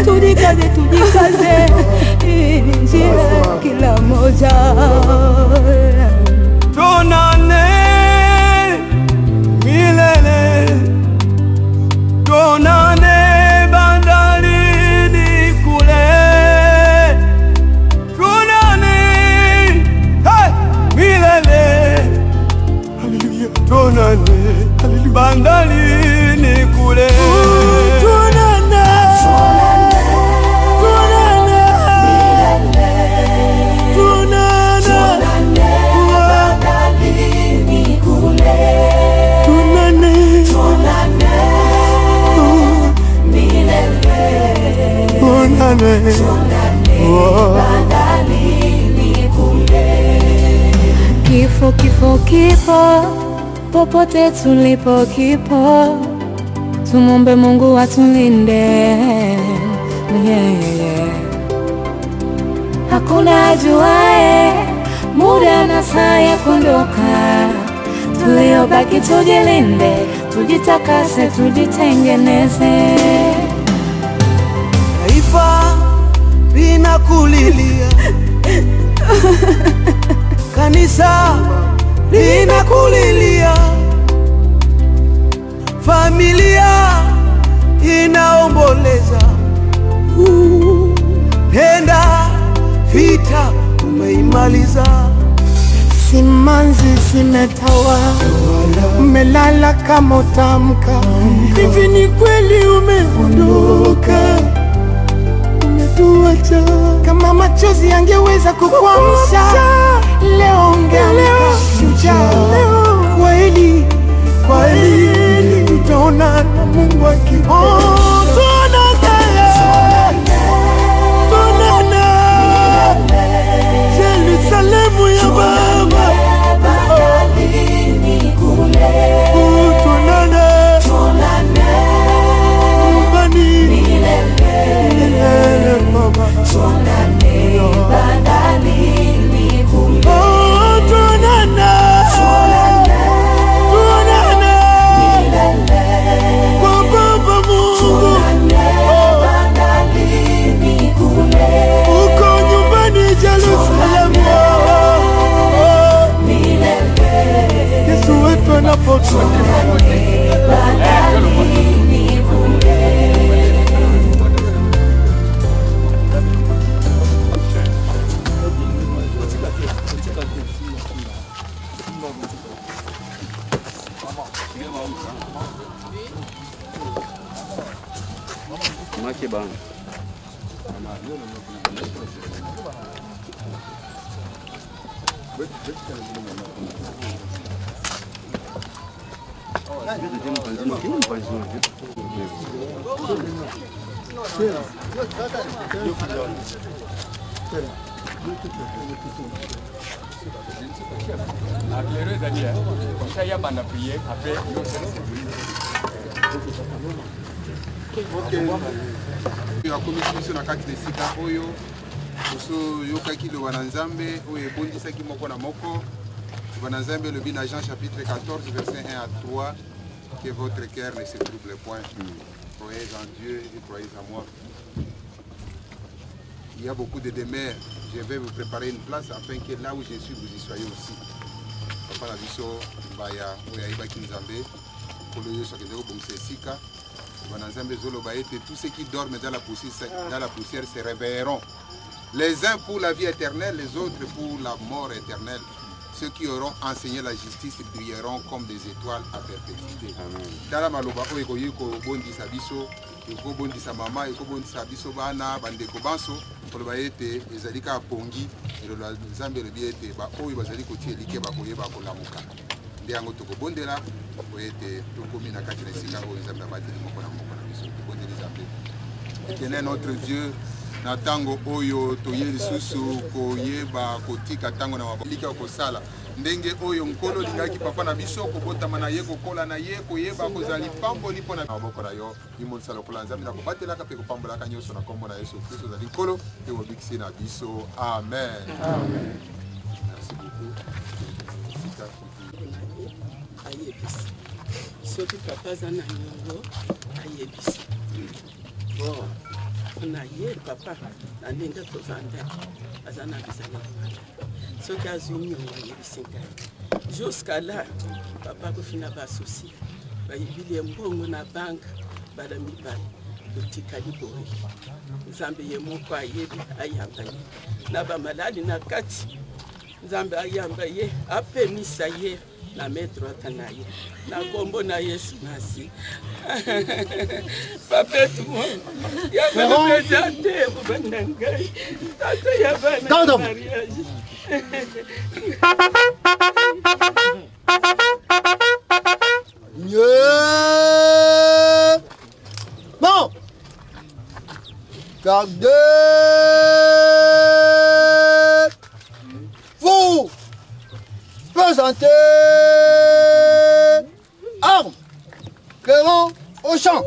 Speaker 12: Tujikaze, hii ni njia kila moja.
Speaker 2: Tuonane milele, tuonane bandarini kule, tuonane milele, haleluya, tuonane bandarini kule.
Speaker 12: Kifo popote tulipo kipo, tumombe Mungu atulinde. Hakuna ajuae muda na saa ya kuondoka, tuliobaki tujilinde, tujitakase, tujitengeneze.
Speaker 2: Taifa linakulilia, kanisa linakulilia, familia inaomboleza. Penda vita umeimaliza, simanzi zimetawa, umelala kama utamka. Hivi ni kweli umeondoka, umetuacha. Kama machozi yangeweza kukuamsha, leo ungeamka shujaa. Kweli kweli tutaona na Mungu akipenda. Yerusalemu ya Baba, bandarini kule, tuonane nyumbani milele Baba, tuonane bandarini kule, tuonane milele kwa Baba Mungu, bandarini kule, uko nyumbani Yerusalemu. Yesu wetu anapotoka
Speaker 13: La commission na kati sika oyo so yokaki le wananzambe oyo ebondisaki moko na moko wananzambe le bin Jean chapitre 14 verset 1 à 3 que votre cœur ne se trouble point. Croyez en Dieu et croyez en moi. Il y a beaucoup de demeures. Je vais vous préparer une place afin que là où je suis, vous y soyez aussi. Papa Nabiso, Baya, Oyaïba Kinzambe, Koloyo Sakendeo Bonsesika, Wananzambe Zolo Baete, tous ceux qui dorment dans la poussière se réveilleront. Les uns pour la vie éternelle, les autres pour la mort éternelle. Ceux qui auront enseigné la justice brilleront comme des étoiles à perpétuité. Dans la maloba, Oyekoyeko Bondi Sabiso, Eko Bondi Samama, Eko Bondi Sabiso Bana, Bandeko Banso, Kolobaete, Ezalika Pongi, et le Zambé le Biete, Oyo Bazaliko Tielike, Bakoye Bakolamuka. Ndiango Toko Bondela, Oyete, Tokomi Nakati Nesika, Oyezamba Bati, Mokona Mokona Biso, Bondeli Zambé. Tenez notre Dieu. Na tango oyo toye lisusu koyeba kotika tango na mabalika kosala ndenge oyo nkolo lingaki papa na biso kobotama na ye kokola na ye koyeba kozali pambo lipo na maboko na yo imonisa lokola nzambe na kobatelaka pe kopambolaka nyonso na kombo na Yesu Kristo zali nkolo pe obikisi na biso amen. Amen. Merci beaucoup.
Speaker 14: Ayebisi soki papa zana nyongo ayebisi bon na ye papa na ndenge tovanda aza na bizala soki azwi nyongo ayebisi ngai jusqu'à là papa kofina basosi bayibili ye mbongo na banka bala mibale totikali boye nzambe ye moko ayebi ayamba ye na bamaladi na kati nzambe ayamba ye apemisa ye na metro atanaye na kombo na Yesu nasi papetu mo ya présenter bubanangai tata ya bana mariage
Speaker 6: bon gardez vous présentez armes, clairons au champ.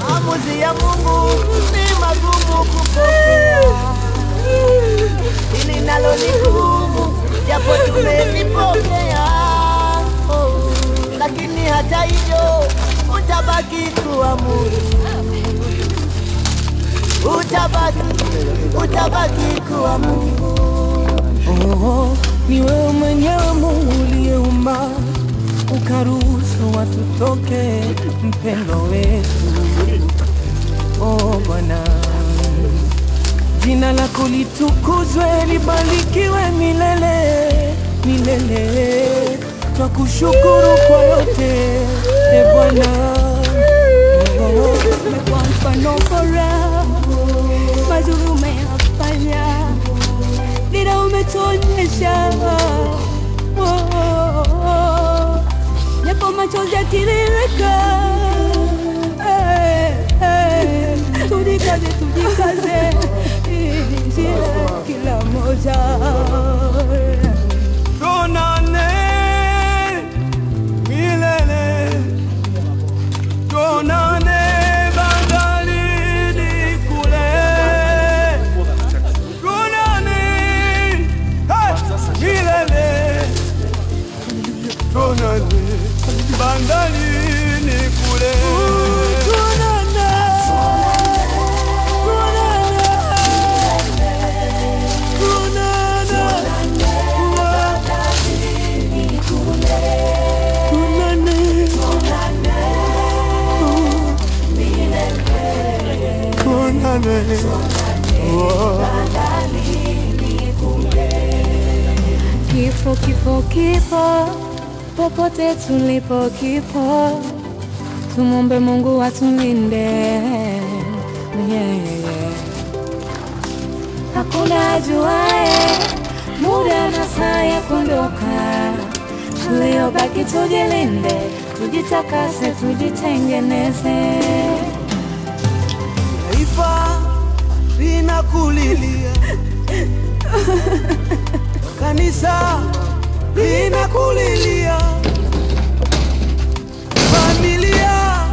Speaker 1: Maamuzi ya Mungu ni magumu kupokea, hili nalo ni gumu japo tumelipokea, lakini hata hivyo utabaki kuwa Mungu, utabaki kuwa Mungu.
Speaker 12: Oh, ni wewe mwenyewe Mungu uliyeumba ukaruhusu watu toke mpendo wetu. Oh Bwana, jina lako litukuzwe, libarikiwe milele milele. twakushukuru kwa yote e Bwana. Umekuwa mfano bora, mazuri umeyafanya, dira umetuonyesha, japo machozi yakitiririka, tujikaze, njia kila moja.
Speaker 2: Tuonane milele, tuonane bandarini kule, tuonane milele, tuonane bandarini kule, tuonane,
Speaker 3: Kifo, kifo, kifo, popote tulipo kipo, tumombe Mungu atulinde. Hakuna ajuaye muda na saa ya kuondoka, tuliobaki tujilinde, tujitakase, tujitengeneze.
Speaker 2: Taifa linakulilia, kanisa linakulilia, familia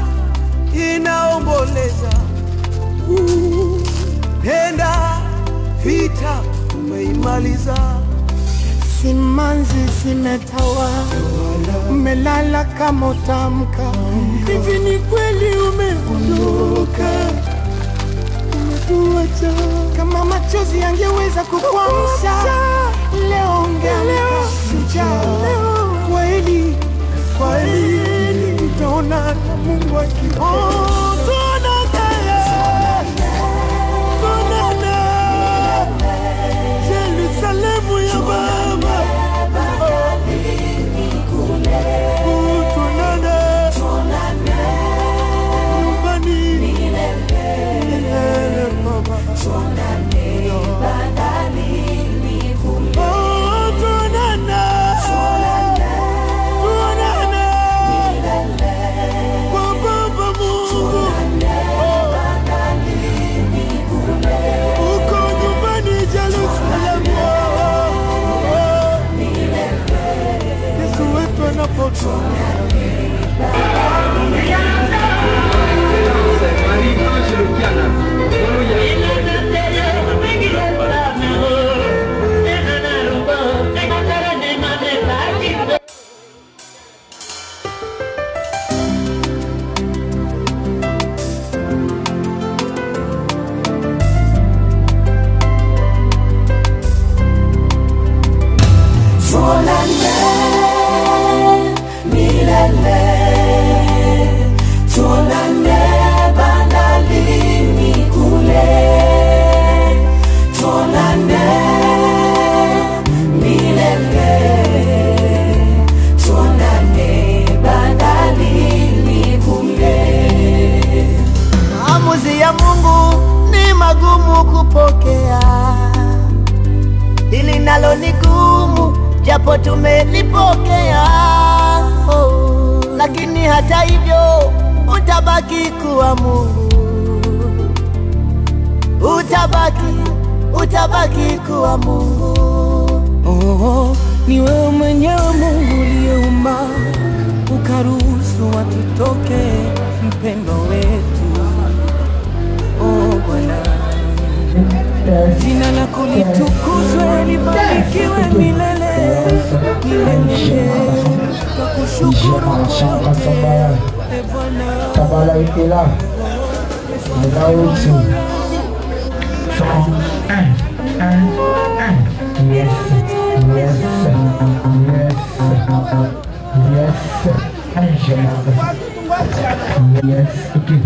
Speaker 2: inaomboleza. Penda vita umeimaliza, simanzi zimetawa, umelala kama utamka. Hivi ni kweli umeondoka, umetuacha. Kama machozi yangeweza kukuamsha, leo ungeamka shujaa. Kweli, kweli, tutaona na Mungu akiona. Yerusalemu ya Baba, tuonane nyumbani milele Baba, tuonane bandarini kule, tuonane milele kwa Baba Mungu, bandarini kule, uko nyumbani Jerusalemu. Maamuzi ya Mungu ni magumu kupokea, hili nalo ni gumu japo tumelipokea. Lakini hata hivyo utabaki kuwa Mungu, utabaki kuwa Mungu.
Speaker 12: Ni wewe mwenyewe Mungu uliyeumba, ukaruhusu watutoke mpendo wetu. Bwana, jina lako litukuzwe, libarikiwe milele, milele. Twakushukuru wote e Bwana.
Speaker 15: Kabala ikila Mdauti Song Yes, yes, yes, yes, Angela. Yes, okay.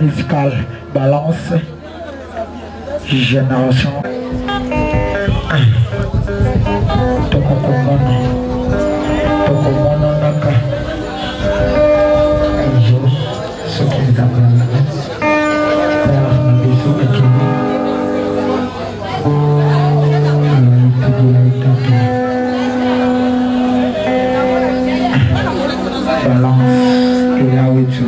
Speaker 15: Musical balance génération Tokokomono Naka Aïe ce qui est appelé balance et là où tu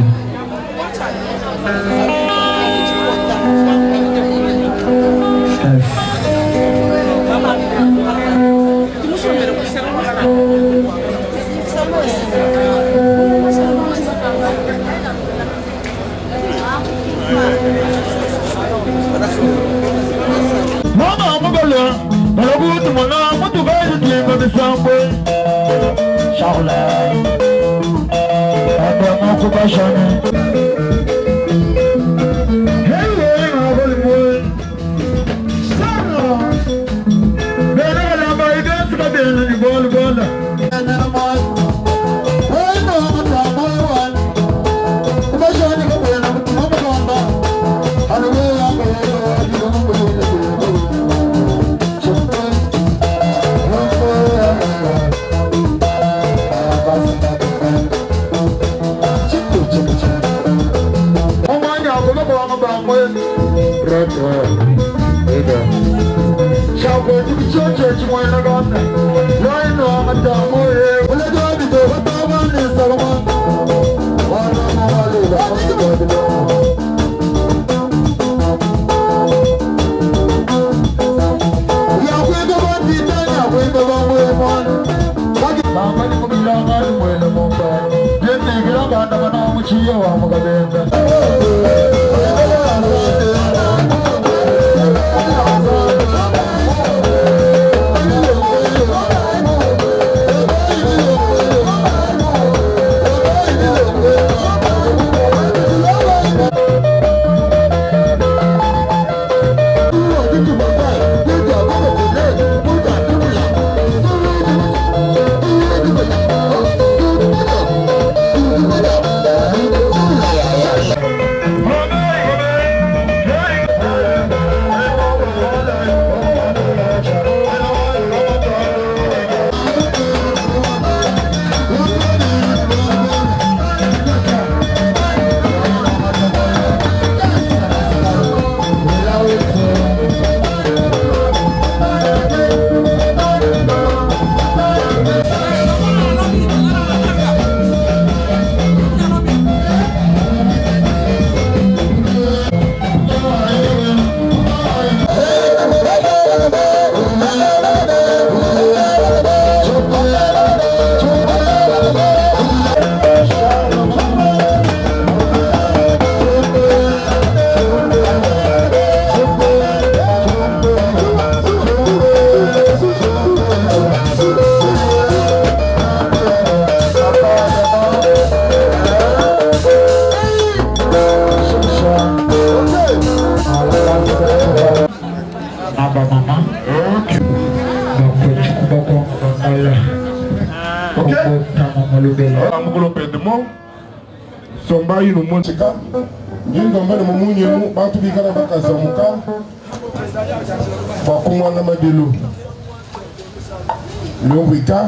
Speaker 16: ndomba ino monchika ndomba na mumunye mu bantu bikara bakazamuka bakumwa na madelo le wika